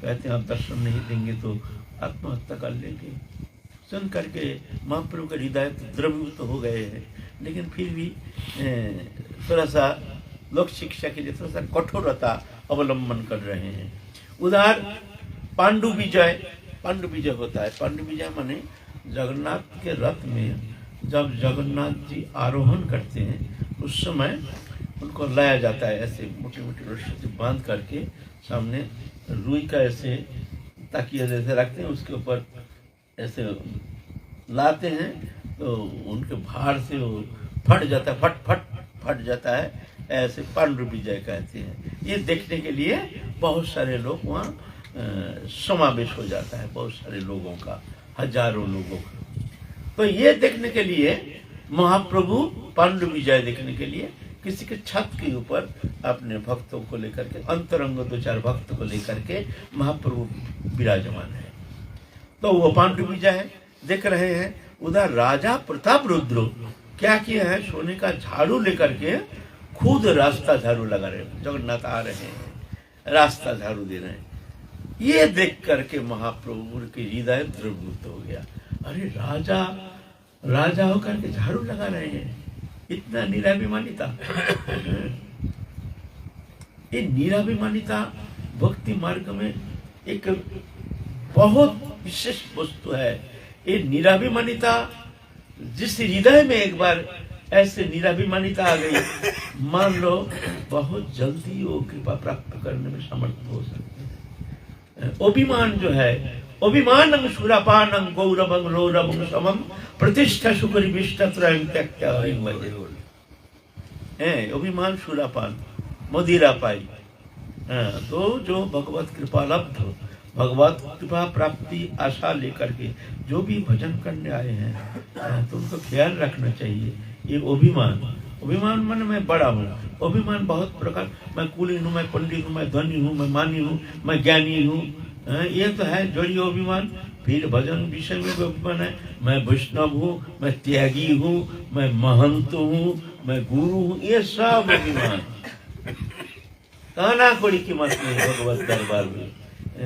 कहते हैं आप दर्शन नहीं देंगे तो आत्महत्या कर लेंगे। सुन करके महाप्रभु का हृदय द्रवीभूत तो हो गए हैं, लेकिन फिर भी थोड़ा सा लोक शिक्षा के लिए थोड़ा सा कठोरता अवलंबन कर रहे हैं। उधर पांडु विजय होता है। पांडु विजय माने जगन्नाथ के रथ में जब जगन्नाथ जी आरोहण करते हैं उस समय उनको लाया जाता है, ऐसे मोटी मोटी रस्सी से बांध करके सामने रुई का ऐसे तकिया जैसे रखते हैं, उसके ऊपर ऐसे लाते हैं तो उनके भार से वो फट जाता है, फट जाता है, ऐसे पांडु विजय कहते हैं। ये देखने के लिए बहुत सारे लोग वहाँ समावेश हो जाता है, बहुत सारे लोगों का, हजारों लोगों का। तो ये देखने के लिए महाप्रभु पांडु विजय देखने के लिए किसी के छत के ऊपर अपने भक्तों को लेकर के, अंतरंग 2-4 भक्त को लेकर के महाप्रभु विराजमान है। तो वो पांडु विजय देख रहे हैं। उधर राजा प्रताप रुद्र क्या किया है, सोने का झाड़ू लेकर के खुद रास्ता झाड़ू लगा रहे हैं। जगन्नाथ आ रहे हैं, रास्ता झाड़ू दे रहे हैं। ये देख करके महाप्रभु के हृदय द्रवीभूत हो गया। अरे राजा होकर के झाड़ू लगा रहे हैं, इतना निराभिमानिता। ये निराभिमानिता भक्ति मार्ग में एक बहुत विशेष वस्तु है। ये निराभिमानिता जिस हृदय में एक बार ऐसे निराभिमानिता आ गई, मान लो बहुत जल्दी वो कृपा प्राप्त करने में समर्थ हो सकते हैं। अभिमान जो है, अभिमानं सुरापानं गौरवं रौरवं समं प्रतिष्ठा सुकरी विष्टत्रयं त्यक्त्वा हरिं भजे। अभिमान सुरापान, मदिरा पाई। तो जो भगवत कृपा लब्ध, भगवत कृपा प्राप्ति आशा लेकर के जो भी भजन करने आए हैं तो उनको ख्याल रखना चाहिए। ये अभिमान मन मैं बड़ा हूँ, अभिमान बहुत प्रकार, मैं कुलीन हूँ, मैं पंडित हूँ, मैं धनी हूँ, मैं मानी हूँ, मैं ज्ञानी हूँ, ये तो है जड़ियो अभिमान। फिर भजन विषय में भी अभिमान है, मैं वैष्णव हूँ, मैं त्यागी हूँ, मैं महंत हूँ, मैं गुरु हूँ, ये सब अभिमान। काना कोड़ी कीमत नहीं भगवत दरबार में,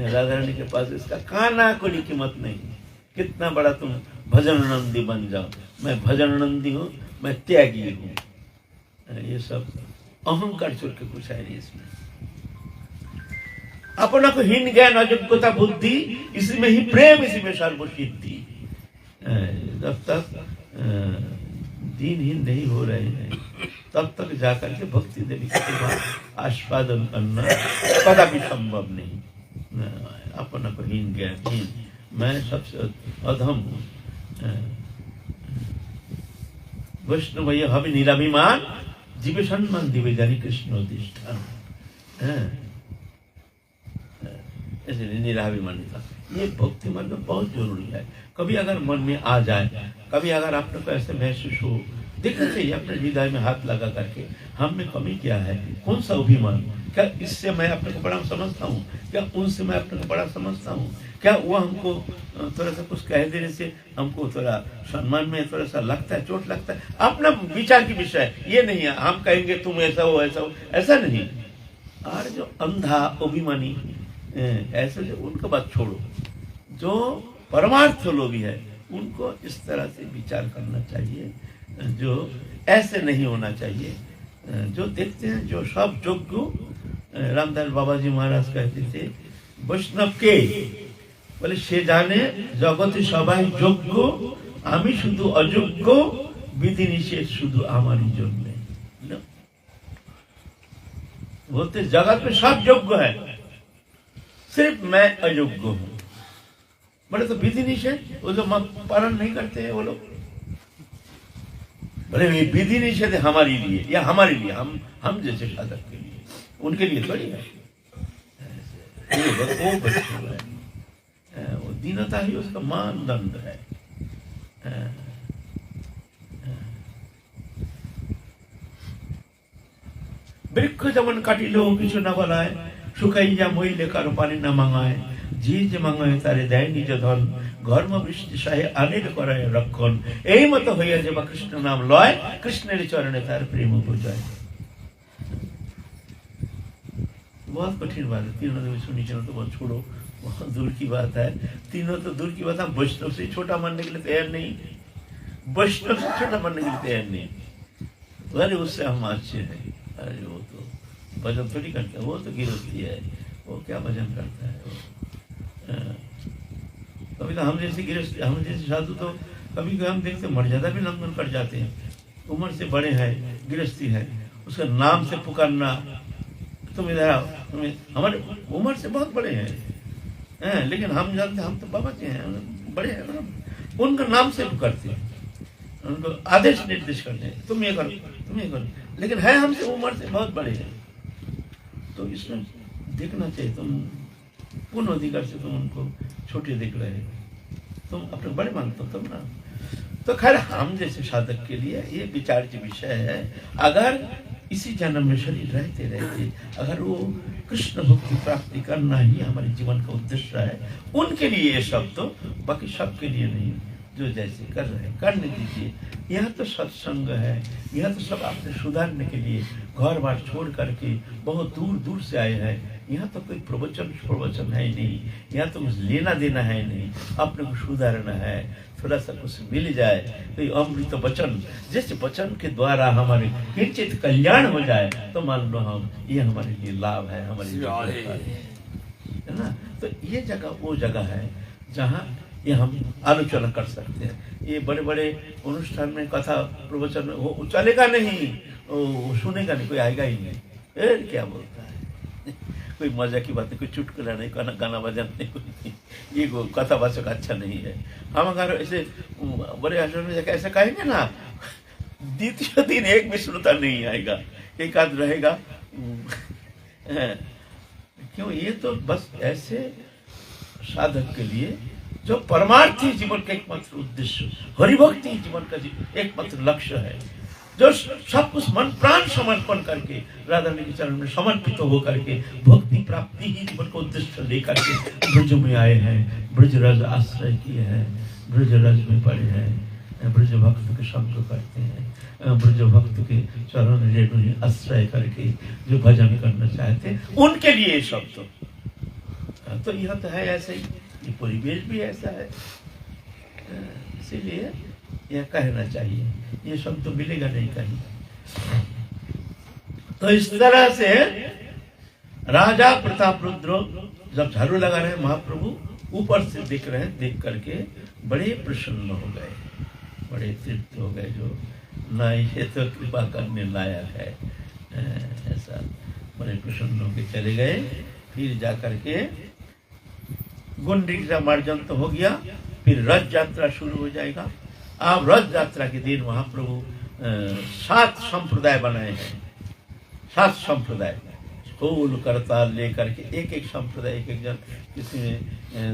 राधा रानी के पास इसका काना कोड़ी कीमत नहीं। कितना बड़ा तुम भजन नंदी बन जाओ, मैं भजन नंदी हूँ, मैं त्यागी हूँ, ये सब अहंकार छोड़ के कुछ है नहीं इसमें। अपना को हीन ज्ञान अयोग्यता बुद्धि, इसी में ही प्रेम, इसी में सर्वसिद्धि। जब तक दीनहीन नहीं हो रहे हैं तब तक जाकर के भक्ति देवी के बाद आस्वादन करना कदापि संभव नहीं। अपना को हीन ज्ञानहीन, मैं सबसे अधम हूँ। वैष्णव हवि निराभिमान जीव सम्मान दिवे जानी कृष्ण अधिष्ठान। इसलिए निराभिमानिता ये भक्ति मार्ग में बहुत जरूरी है। कभी अगर मन में आ जाए, कभी अगर आपने को ऐसे महसूस हो, देखना चाहिए अपने हृदय में हाथ लगा करके हम में कमी क्या है, कौन सा अभिमान, क्या इससे मैं अपने को बड़ा समझता हूँ, क्या उनसे मैं अपने को बड़ा समझता हूँ, क्या वो हमको थोड़ा सा कुछ कह देने से हमको थोड़ा सम्मान में थोड़ा सा लगता है, चोट लगता है। अपना विचार की विषय ये नहीं है हम कहेंगे तुम ऐसा हो ऐसा हो, ऐसा नहीं। और जो अंधा अभिमानी ऐसे जो उनका बात छोड़ो, जो परमार्थ लोग है उनको इस तरह से विचार करना चाहिए, जो ऐसे नहीं होना चाहिए। जो देखते हैं जो सब योग्य, रामदास बाबा जी महाराज कहते थे वैष्णव के बोले से जाने जगते सबाई योग्य आमी शुधु अयोग्य विधि निषेध शुधु आमारी जन्मे। बोलते जगत में सब योग्य है, सिर्फ मैं अयोग्य हूं। बोले तो विधि निषेध वो जो पालन नहीं करते हैं वो लोग, बोले विधि निषेध हमारे लिए या हमारे लिए, हम जैसे साधक के लिए, उनके लिए थोड़ी है। वो दीनता ही उसका मानदंड है। वृक्ष जमन काटिलो किछु न बलाय, শুকাইয়া মইলে কারো পানি না মাঙায়, যে মাঙায় তারে দেয় নিজ ধন, ঘর্ম বৃষ্টি সাহে আনের করায় রক্ষণ। এই মতো হইয়া যে বা কৃষ্ণ নাম লয়, কৃষ্ণের চরণে তার প্রেম উপজয়। बहुत कठिन बात है। तीनों देवी सुनी चलो तो बहुत छोड़ो, बहुत दूर की बात है। तीनों तो दूर की बात, हम वैष्णव से छोटा मानने के लिए तैयार नहीं, वैष्णव से छोटा मानने के लिए तैयार नहीं। अरे उससे हम अच्छे हैं, अरे वो तो भजन थोड़ी करता है, वो तो गिरफ्ती है, वो क्या भजन करता है वो। कभी तो हम जैसे गिरफ्त, हम जैसे साधु तो कभी कभी हम देखते मर्यादा भी लंघन कर जाते हैं। उम्र से बड़े हैं, गिरस्ती है, उसका नाम से पुकारना, तुम इधर आओ, तुम्हें हमारे उम्र से बहुत बड़े हैं, लेकिन हम जानते हम तो बाबा जी हैं, बड़े हैं, उनका नाम से पुकारते हैं, उनको आदेश निर्देश करते हैं, तुम ये करो, तुम ये करो, लेकिन है हमसे उम्र से बहुत बड़े हैं। तो इसमें देखना चाहिए, तुम पूर्ण अधिकार से तुम उनको छोटे देख रहे हो, तुम अपने बड़े मानते हो तुम ना। तो खैर हम जैसे साधक के लिए ये विचार की विषय है। अगर इसी जन्म में शरीर रहते रहते अगर वो कृष्ण भक्ति प्राप्ति करना ही हमारे जीवन का उद्देश्य है, उनके लिए ये सब, तो बाकी सबके लिए नहीं। जो जैसे कर रहे हैं करने दीजिए। यह तो सत्संग है, यह तो सब आपने सुधारने के लिए घर बार छोड़ करके बहुत दूर दूर से आए हैं। यहाँ तो कोई प्रवचन है नहीं, यहाँ तो कुछ लेना देना है नहीं, अपने को सुधारना है, थोड़ा सा कुछ मिल जाए, कोई अमृत वचन, जिस वचन के द्वारा हमारे किंचित कल्याण हो जाए तो मान लो हम ये हमारे लिए लाभ है, हमारे लिए है ना। तो ये जगह वो जगह है जहाँ ये हम आलोचना कर सकते हैं। ये बड़े बड़े अनुष्ठान में कथा प्रवचन वो चलेगा नहीं, वो सुनेगा नहीं, कोई आएगा ही नहीं। क्या बोलता है, कोई मजा की बात नहीं, कोई चुटकुला नहीं, गाना बजाना नहीं, कोई ये कथा वाचक अच्छा नहीं है। हम अगर ऐसे बड़े आश्रम में जाकर ऐसा कहेंगे ना, द्वितीय दिन एक भी श्रोता नहीं आएगा, एक आध रहेगा। क्यों, ये तो बस ऐसे साधक के लिए जो परमार्थी जीवन का एकमात्र उद्देश्य, हरिभक्ति जीवन का एकमात्र लक्ष्य है, जो सब कुछ मन प्राण समर्पण करके राधा रानी के चरण में समर्पित हो करके भक्ति प्राप्ति ही जीवन का उद्देश्य लेकर के ब्रज में आए हैं, ब्रजराज आश्रय किए हैं, ब्रजराज में पड़े हैं, ब्रज भक्त के संग करते हैं, ब्रज भक्त के चरण रेणु आश्रय करके जो भजन करना चाहते हैं, उनके लिए सब। तो यह तो है ऐसे ही, ये परिवेश भी ऐसा है, इसीलिए यह कहना चाहिए। ये सब तो मिलेगा नहीं कहीं। तो इस तरह से राजा प्रताप रुद्र जब झाड़ू लगा रहे महाप्रभु ऊपर से देख रहे हैं, देख करके बड़े प्रसन्न हो गए, बड़े तृप्त हो गए। जो नहीं, ये तो कृपा करने लायक है। ऐसा बड़े प्रसन्न होकर चले गए। फिर जा करके गुंडीचा मार्जन तो हो गया, फिर रथ यात्रा शुरू हो जाएगा। अब रथ यात्रा के दिन महाप्रभु 7 संप्रदाय बनाए हैं। 7 संप्रदाय फूल करताल लेकर के एक संप्रदाय, एक जन, किसी में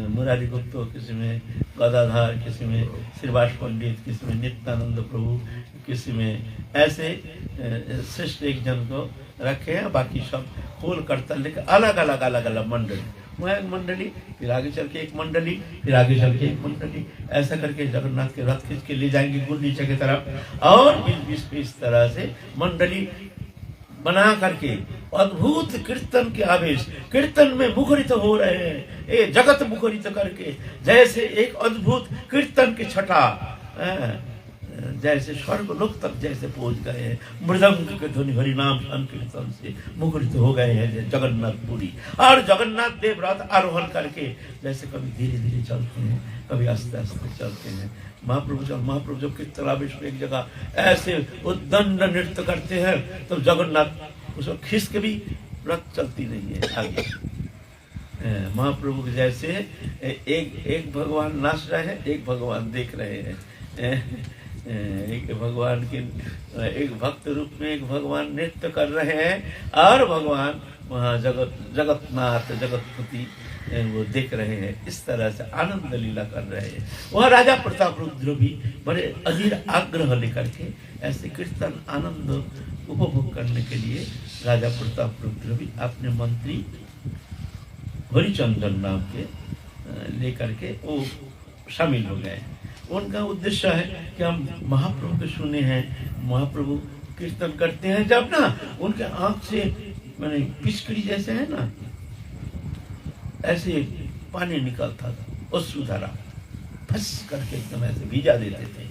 मुरारी गुप्त, किसी में गदाधर, किसी में श्रीवास पंडित, किसी में नित्यानंद प्रभु, किसी में ऐसे श्रेष्ठ एक जन को रखे हैं। बाकी सब फूल करताल लेकर अलग अलग मंडली, वह एक मंडली, फिर आगे चल के एक मंडली, फिर आगे चल के एक मंडली, ऐसा करके जगन्नाथ के रथ खींच के ले जाएंगे गुंडीचा की तरफ। और इस तरह से मंडली बना करके अद्भुत कीर्तन के आवेश, कीर्तन में मुखरित हो रहे हैं, ये जगत मुखरित करके, जैसे एक अद्भुत कीर्तन की छटा, जैसे स्वर्ग लोक तक जैसे पहुंच गए हैं। मृदंग के ध्वनि हरिनाम संकीर्तन से मुखरित हो गए हैं जगन्नाथपुरी। और जगन्नाथ देव रथ आरोहण करके जैसे कभी धीरे धीरे चलते हैं, कभी आस्ते आस्ते चलते हैं। महाप्रभु जब कीर्तन आवेश में एक जगह ऐसे उद्दंड नृत्य करते हैं, तो जगन्नाथ उसको खींच के भी रथ चलती नहीं है आगे। महाप्रभु के जैसे एक भगवान नाच रहे हैं, एक भगवान देख रहे हैं। एक भगवान के एक भक्त रूप में एक भगवान नृत्य कर रहे हैं, और भगवान वहाँ जगतनाथ जगतपति वो देख रहे हैं। इस तरह से आनंद लीला कर रहे हैं। वह राजा प्रताप रुद्र भी बड़े अधीर आग्रह लेकर के ऐसे कीर्तन आनंद उपभोग करने के लिए राजा प्रताप रुद्र भी अपने मंत्री हरिचंदन नाम के लेकर के वो शामिल हो गए। उनका उद्देश्य है कि हम महाप्रभु के सुने हैं, महाप्रभु कीर्तन करते हैं जब ना, उनके आंख से मैंने पिचकड़ी जैसे है ना, ऐसे पानी निकलता था, अश्रुधारा फस करके एकदम ऐसे भिजा देते थे।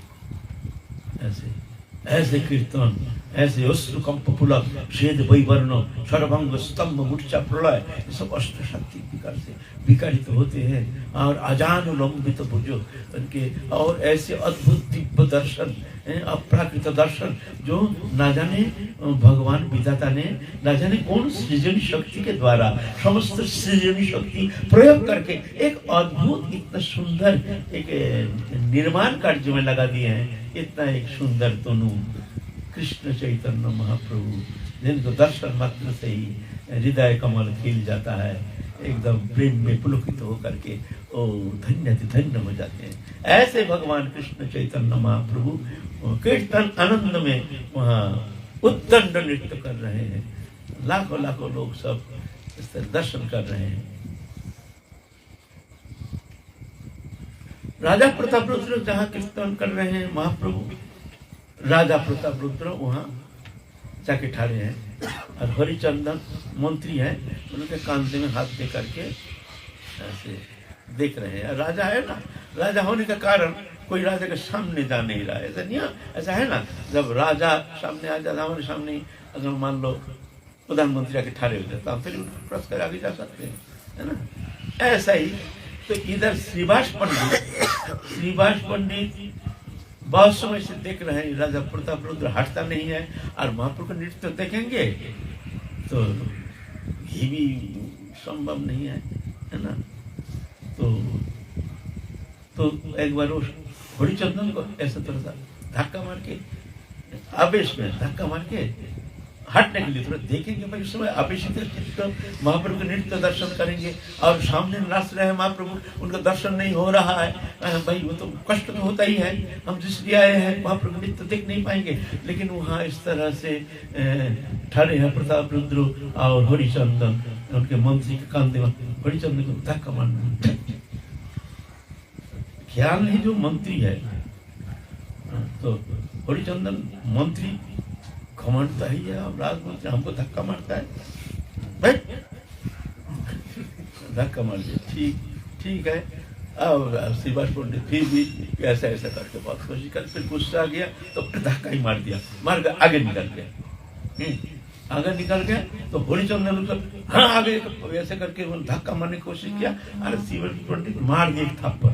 ऐसे कीर्तन, ऐसे अश्रु कंप पुलक छेद वैवर्ण सर्वंग स्तंभ मूर्छा प्रलय, सब अष्ट शक्ति विकार से विकारित होते हैं। और अजानुलंबित भुजो उनके, और ऐसे अद्भुत दिव्य दर्शन, अप्राकृत दर्शन, जो ना जाने भगवान विधाता ने ना जाने कौन सृजनी शक्ति के द्वारा समस्त सृजनी शक्ति प्रयोग करके एक अद्भुत इतना सुंदर एक निर्माण कार्य में लगा दिए हैं। इतना एक सुंदर तनु कृष्ण चैतन्य महाप्रभु, जिनको दर्शन मात्र से ही हृदय कमल खिल जाता है, एकदम प्रेम में पुलकित होकर के ओ धन्य हो जाते हैं। ऐसे भगवान कृष्ण चैतन्य महाप्रभु कीर्तन आनंद में वहाँ उद्दंड नृत्य कर रहे हैं। लाखों लोग सब इस तरह दर्शन कर रहे हैं। राजा प्रताप रुद्र जहाँ कीर्तन कर रहे हैं महाप्रभु, राजा प्रताप रुद्र वहाँ जाके ठहरे हैं, और हरिचंदन मंत्री है, उनके कांधे में हाथ दे करके ऐसे देख रहे हैं। राजा है ना, राजा होने का कारण कोई राजा के सामने जा नहीं रहा है। ऐसा नहीं, ऐसा है ना, जब राजा सामने आ जाता, हमारे सामने अगर मान लो प्रधानमंत्री आके ठहरे हो जाता, हम फिर प्रश्न कर आगे जा सकते हैं, है ना। ऐसा ही तो इधर श्रीवास पंडित बहुत समय से देख रहे हैं, राजा प्रताप रुद्र हटता नहीं है, और महाप्रभु का नृत्य देखेंगे तो ये भी संभव नहीं है ना। तो एक बार उस हरिचंदन को ऐसा थोड़ा सा धक्का मार के, आवेश में धक्का मार के हटने के लिए थोड़ा देखेंगे, भाई उस समय आवेशित महाप्रभु के नृत्य दर्शन करेंगे, और सामने नाच रहे हैं महाप्रभु, उनका दर्शन नहीं हो रहा है, भाई वो तो कष्ट में होता ही है, हम जिसलिए आए हैं महाप्रभु नृत्य देख नहीं पाएंगे। लेकिन वहाँ इस तरह से ठहरे हैं प्रताप रुद्र और हरिचंदन, उनके मंत्री के कांधे में हरिचंदन को धक्का मारना। ख्याल नहीं जो मंत्री है, तो हरिचंदन मंत्री घमंड ही है, अब राजमंत्री हमको धक्का मारता है, भाई धक्का मार दिया, ठीक है। अब श्रीवास पंडित फिर भी ऐसा करके बहुत कोशिश कर, फिर गुस्सा आ गया तो धक्का ही मार दिया, मार कर आगे निकल गया। तो हरिचंदन उसको हाँ आगे ऐसे करके धक्का मारने की कोशिश किया, अरे श्रीवास पंडित मार दिया एक थप्पड़।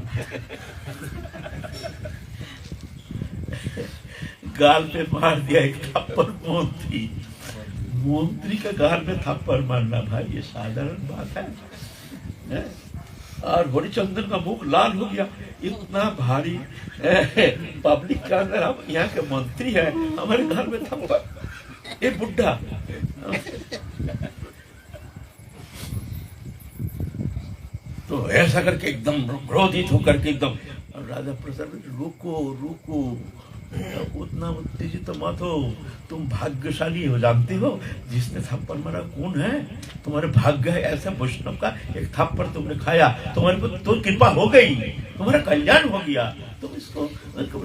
गाल पे मार दिया एक थप्पड़ मंत्री। मंत्री का गाल में थप्पड़ मारना भाई ये साधारण बात है? और हरिचंदन का मुख लाल हो गया, इतना भारी पब्लिक के अंदर हम यहाँ के मंत्री है, हमारे घर में थप्पड़, ये बुढ़ा। तो ऐसा करके एकदम क्रोधित होकर के एकदम राजा प्रसन्न, रुको रुको, उतना उत्तेजित तो मत हो, तुम भाग्यशाली हो, जानते हो जिसने थप्पड़ मारा कौन है? तुम्हारे भाग्य है ऐसा वैष्णव का एक थप्पड़ तुमने खाया, तुम्हारे पर तो कृपा हो गई, तुम्हारा कल्याण हो गया, तुम इसको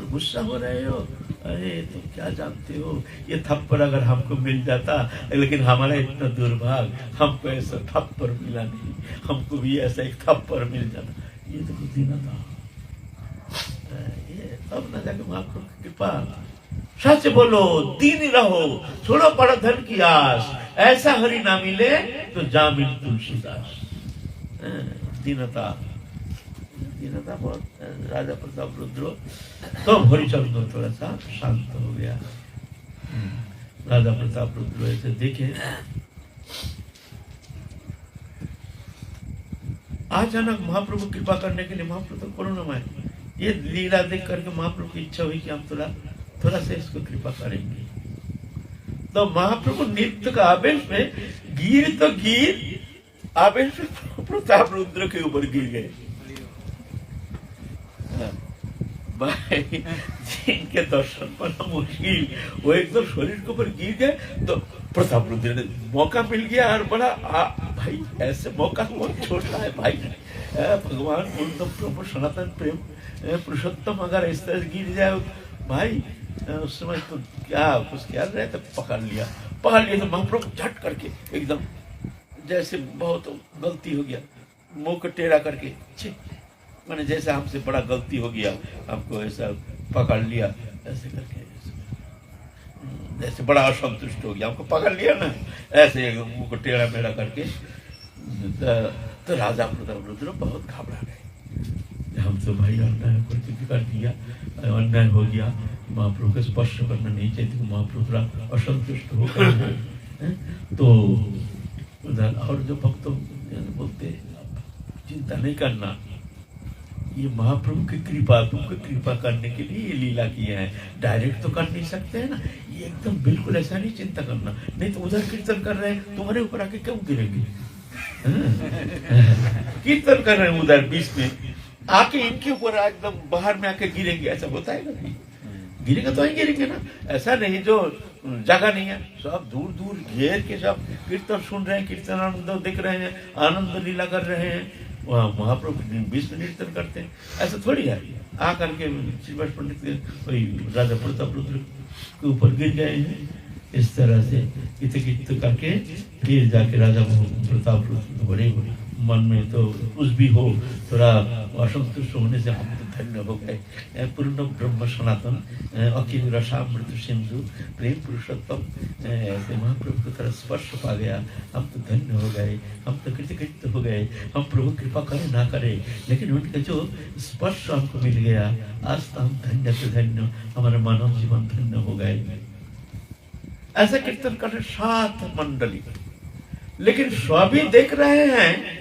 गुस्सा हो रहे हो। अरे तुम क्या जानते हो, ये थप्पड़ अगर हमको मिल जाता, लेकिन हमारा इतना दुर्भाग्य, हमको ऐसा थप्पड़ मिला नहीं, हमको भी ऐसा एक थप्पड़ मिल जाता, ये तो बुद्धि न था। अब न जाके महाप्रभु की कृपा। सच बोलो, दीन रहो, छोड़ो पड़ा धन की आस, ऐसा हरि ना मिले तो जामिन तुलसीदास। दीनता, दीनता बहुत। राजा प्रताप रुद्र तो हरिचंद्र थोड़ा सा शांत हो गया। राजा प्रताप रुद्र ऐसे देखे, अचानक महाप्रभु कृपा करने के लिए, महाप्रभु करुणामय, ये लीला देख करके महाप्रभु की इच्छा हुई कि हम थोड़ा सा इसको कृपा करेंगे। तो महाप्रभु नृत्य का आवेश में गिर तो गिर, आवेश में प्रताप रुद्र के ऊपर गिर गए। भाई जिनके दर्शन पाना मुश्किल, वो एकदम शरीर के ऊपर गिर गए। तो प्रताप रुद्र ने मौका मिल गया और बड़ा भाई ऐसे मौका कौन छोड़ता है भाई? भगवान पूर्ण प्रभु सनातन प्रेम पुरुषोत्तम अगर इस तरह गिर जाए भाई, उस समय तो क्या कुछ क्या रहे तो पकड़ लिया तो महाप्रभु झट करके एकदम जैसे बहुत गलती हो गया, मुंह को टेढ़ा करके, मैंने जैसे हमसे बड़ा गलती हो गया, हमको ऐसा पकड़ लिया, ऐसे करके जैसे बड़ा असंतुष्ट हो गया, हमको पकड़ लिया ना, ऐसे मुंह को टेढ़ा मेढ़ा करके। तो राजा प्रताप रुद्र बहुत घबरा गए, हम तो भाई अन्याय कर दिया, अन्याय हो गया, महाप्रभु को स्पर्श करना नहीं चाहिए, महाप्रभु थोड़ा असंतुष्ट होकर। तो उधर और जो भक्त बोलते चिंता नहीं करना, ये महाप्रभु की कृपा, तुमको कृपा करने के लिए ये लीला किया है, डायरेक्ट तो कर नहीं सकते है ना, ये एकदम बिल्कुल ऐसा नहीं चिंता करना, नहीं तो उधर कीर्तन कर रहे हैं, तुम्हारे ऊपर आके क्यों गिरेंगे? कीर्तन कर रहे हैं उधर बीच में आके इनके ऊपर एकदम बाहर में आके गिरेंगे, ऐसा होता है ना? गिरेगा तो ही गिरेंगे ना, ऐसा नहीं जो जगह नहीं है, सब दूर दूर घेर के सब कीर्तन सुन रहे हैं, कीर्तन आनंद देख रहे हैं, आनंद लीला कर रहे हैं, वहाँ महाप्रभु विष्णु कीर्तन करते हैं, ऐसा थोड़ी है। आकर के श्रीवास पंडित वही राजा प्रताप रुद्र के ऊपर गिर गए हैं, इस तरह से इत करके फिर जाके राजा प्रताप रुद्र बड़े मन में तो कुछ भी हो, थोड़ा असंतुष्ट होने से हम तो धन्य हो गए। पूर्ण ब्रह्म सनातन अखिल रसामृत सिंधु प्रेम पुरुषोत्तम ऐसे महाप्रभु को थोड़ा स्पर्श पा गया, हम तो धन्य हो गए, हम तो कृतकृत्य हो गए। हम प्रभु कृपा करे ना करे, लेकिन उनका जो स्पर्श हमको मिल गया, आज तो हम धन्य से धन्य, हमारा मानव जीवन धन्य हो गए। ऐसा कीर्तन कर रहे 7 मंडली, लेकिन सभी देख रहे हैं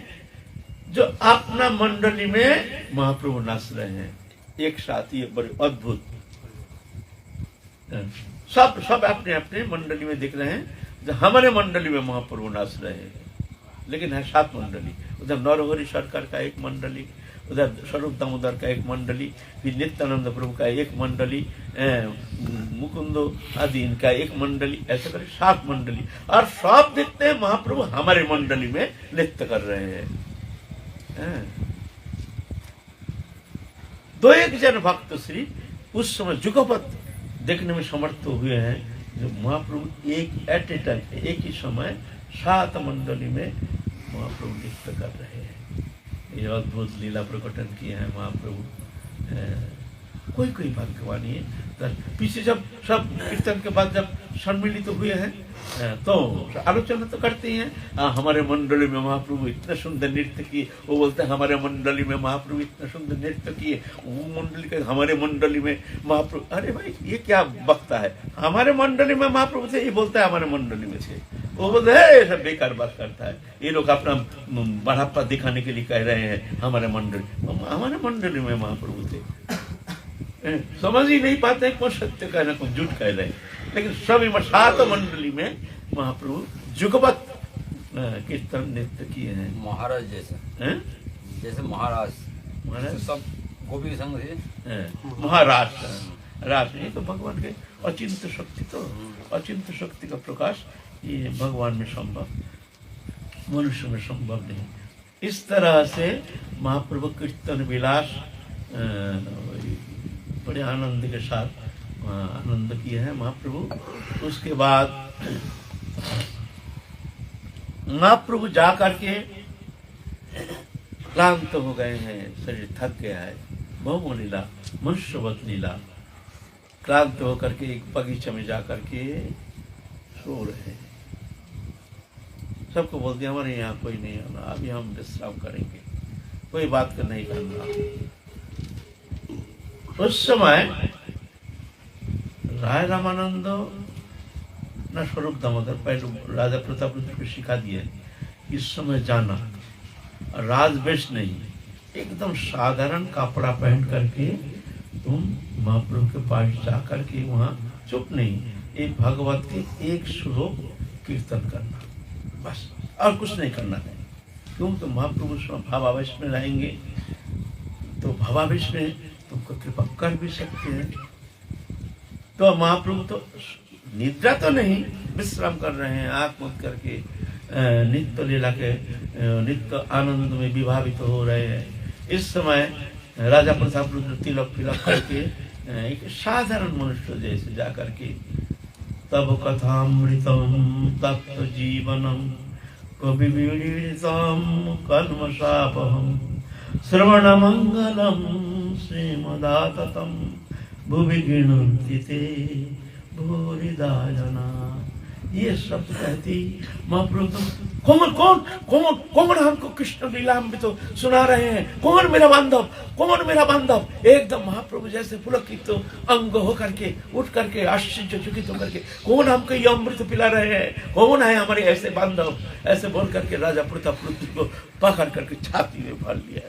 जो अपना मंडली में महाप्रभु नाच रहे हैं एक साथ, ये बड़े अद्भुत, सब अपने अपने मंडली में देख रहे हैं, जो हमारे मंडली में महाप्रभु नाच रहे हैं, लेकिन है 7 मंडली। उधर नरहरि सरकार का एक मंडली, उधर स्वरूप दामोदर का एक मंडली, फिर नित्यानंद प्रभु का एक मंडली, मुकुंदो आदि इनका एक मंडली, ऐसे करके 7 मंडली, और सब देखते हैं महाप्रभु हमारे मंडली में नृत्य कर रहे हैं। 2-1 जन भक्त श्री उस समय जुगपत देखने में समर्थ हुए हैं, जो महाप्रभु एक एट ए टाइम, एक ही समय 7 मंडली में महाप्रभु नृत्य कर रहे हैं। ये अद्भुत लीला प्रकटन किए हैं महाप्रभु। कोई कोई भाग्यवानी है। पीछे जब सब कीर्तन के बाद जब सम्मिलित तो हुए हैं तो आलोचना तो करते ही हैं, हमारे मंडली में महाप्रभु इतना सुंदर नृत्य किए। वो बोलते हैं हमारे मंडली में महाप्रभु इतना सुंदर नृत्य किए, वो मंडली के हमारे मंडली में महाप्रभु। अरे भाई ये क्या बकता है, हमारे मंडली में महाप्रभु थे, ये बोलता है हमारे मंडली में थे। वो बोलते है सब बेकार बात करता है, ये लोग अपना बढ़ापा दिखाने के लिए कह रहे हैं हमारे मंडली में महाप्रभु थे। समझ ही नहीं पाते कौन सत्य कह रहे कौन झूठ कह रहे, लेकिन सभी सात मंडली में महाप्रभु जुगपत कीर्तन नृत्य किए हैं। महाराज जैसे महाराज सब गोपी संग थे। महाराज राज नहीं तो भगवान के अचिंत्य शक्ति, तो अचिंत्य शक्ति का प्रकाश ये भगवान में संभव, मनुष्य में संभव नहीं। इस तरह से महाप्रभु कीर्तन विलास बड़े आनंद के साथ आनंद किए हैं महाप्रभु। उसके बाद महाप्रभु जा करके क्लांत हो गए हैं, शरीर थक गया है, बहु लीला मनुष्यवत लीला। क्लांत होकर के एक बगीचे में जा करके सो रहे हैं। सबको बोल दिया हमारे यहाँ कोई नहीं आना, अभी हम विश्राम करेंगे, कोई बात का नहीं करना। उस समय राय रामानंद न स्वरूप दामोदर पहले राजा प्रताप रुद्र को सिखा दिए, इस समय जाना राजवेश नहीं, एकदम साधारण कपड़ा पहन करके तुम महाप्रभु के पास जा करके वहाँ चुप नहीं, एक भागवत के एक श्लोक कीर्तन करना, बस और कुछ नहीं करना है। क्यों? तो महाप्रभु भावावेश में रहेंगे, तो भावावेश में तुमको कृपा कर भी सकते हैं। तो महाप्रभु तो निद्रा तो नहीं, विश्राम कर रहे हैं, आंख बंद करके नित्य लीला के नित्य आनंद में विभावित हो रहे हैं। इस समय राजा प्रताप रुद्र तिलक फिलक करके एक साधारण मनुष्य जैसे जा करके तब कथामृतम तप्त जीवनम कवि विड़ितम कल्मषापहम श्रवण मंगलम श्रीमदाततम भुवि गिणन्ति ते भूरिदा जना। ये शब्द कहती महाप्रभु कौन कौन कौन कौन हमको कृष्ण लीला में तो सुना रहे हैं, कौन मेरा बांधव, कौन मेरा बांधव। एकदम महाप्रभु जैसे पुलकित तो अंग होकर के उठ करके आश्चर्यचकित होकर के कौन हमको ये अमृत पिला रहे हैं, कौन है हमारे ऐसे बांधव, ऐसे बोल करके राजा प्रताप रुद्र को पकड़ करके छाती में भर लिया,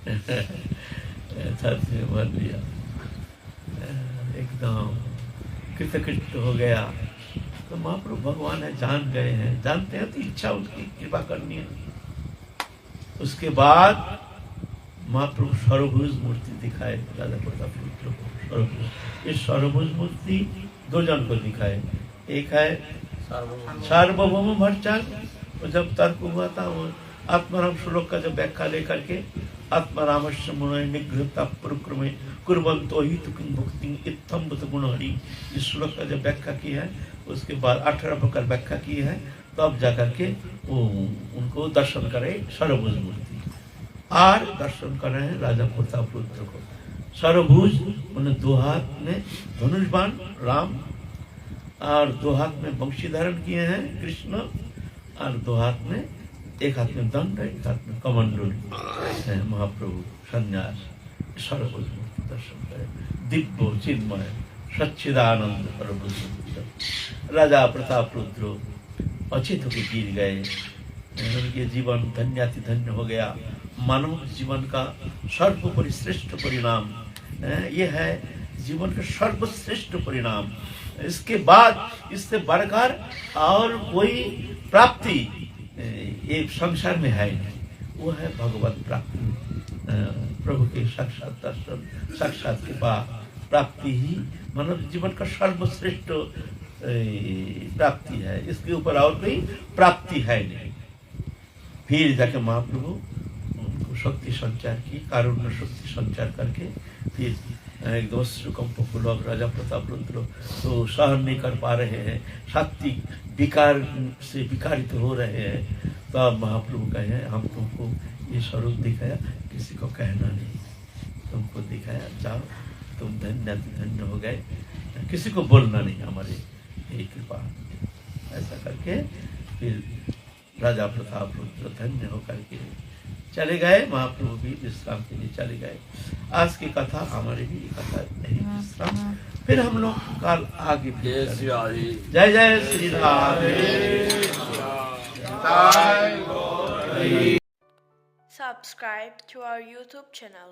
ऐसे छाती में भर लिया, एकदम कृतकृत हो गया। तो महाप्रभु भगवान है, जान गए हैं, जानते हैं तो इच्छा उनकी कृपा करनी है। उसके बाद महाप्रभु सर्वभुज मूर्ति दिखाए राजा प्रताप रुद्र को। इस सर्वभुज मूर्ति दो जन को दिखाए, एक है सार्वभौम भट्टाचार्य, और जब तर्क हुआ था वो आत्माराम श्लोक का जब व्याख्या लेकर के आत्मारामस्य मुनय निगृहता प्रक्रमे कुर्वन्तो हि तु किं भुक्ति इत्थम बुत गुणहरि, इस श्लोक का जब व्याख्या की है उसके बाद 18 प्रकार व्याख्या की है, तब जाकर के वो उनको दर्शन करे सर्वभुज मूर्ति, और दर्शन कर रहे हैं राजा प्रताप रुद्र को। सर्वभुज उन्हें दो हाथ में धनुष बाण राम, और दो हाथ में वंशी धारण किए हैं कृष्ण, और दो हाथ में, एक हाथ में दंड, एक हाथ में कमंडल है महाप्रभु संन्यास। सर्वभुज मूर्ति दर्शन करें, दिव्य चिन्मय सच्चिदानंद सर्वभुज। राजा प्रताप रुद्र अचित होकर गिर गए, उनके जीवन धन्याति धन्य हो गया। मानव जीवन का सर्वोपरि श्रेष्ठ परिणाम ये है, जीवन का सर्वश्रेष्ठ परिणाम। इसके बाद इससे बढ़कर और कोई प्राप्ति ये संसार में है नहीं, वो है भगवत प्राप्ति, प्रभु के साक्षात दर्शन, साक्षात कृपा प्राप्ति ही मानव जीवन का सर्वश्रेष्ठ प्राप्ति है। इसके ऊपर और कोई प्राप्ति है नहीं। फिर जाके महाप्रभु उनको शक्ति संचार की, कारुण्य शक्ति संचार करके फिर एकदम सुकंप पुलक राजा प्रताप रुद्र तो सहन नहीं कर पा रहे हैं, सात्विक विकार से विकारित हो रहे हैं। तब महाप्रभु कहे हम तुमको ये स्वरूप दिखाया, किसी को कहना नहीं, तुमको दिखाया, जाओ तुम धन्य धन्य हो गए, किसी को बोलना नहीं, हमारे यही कृपा। ऐसा करके फिर राजा प्रताप रुद्र धन्य होकर के चले गए। महाप्रभु भी विश्राम के लिए चले गए। आज की कथा हमारी भी कथा नहीं विश्राम। फिर हम लोग कल आगे जय श्री हरि। जय जय Shri Radhe. Subscribe to our YouTube channel.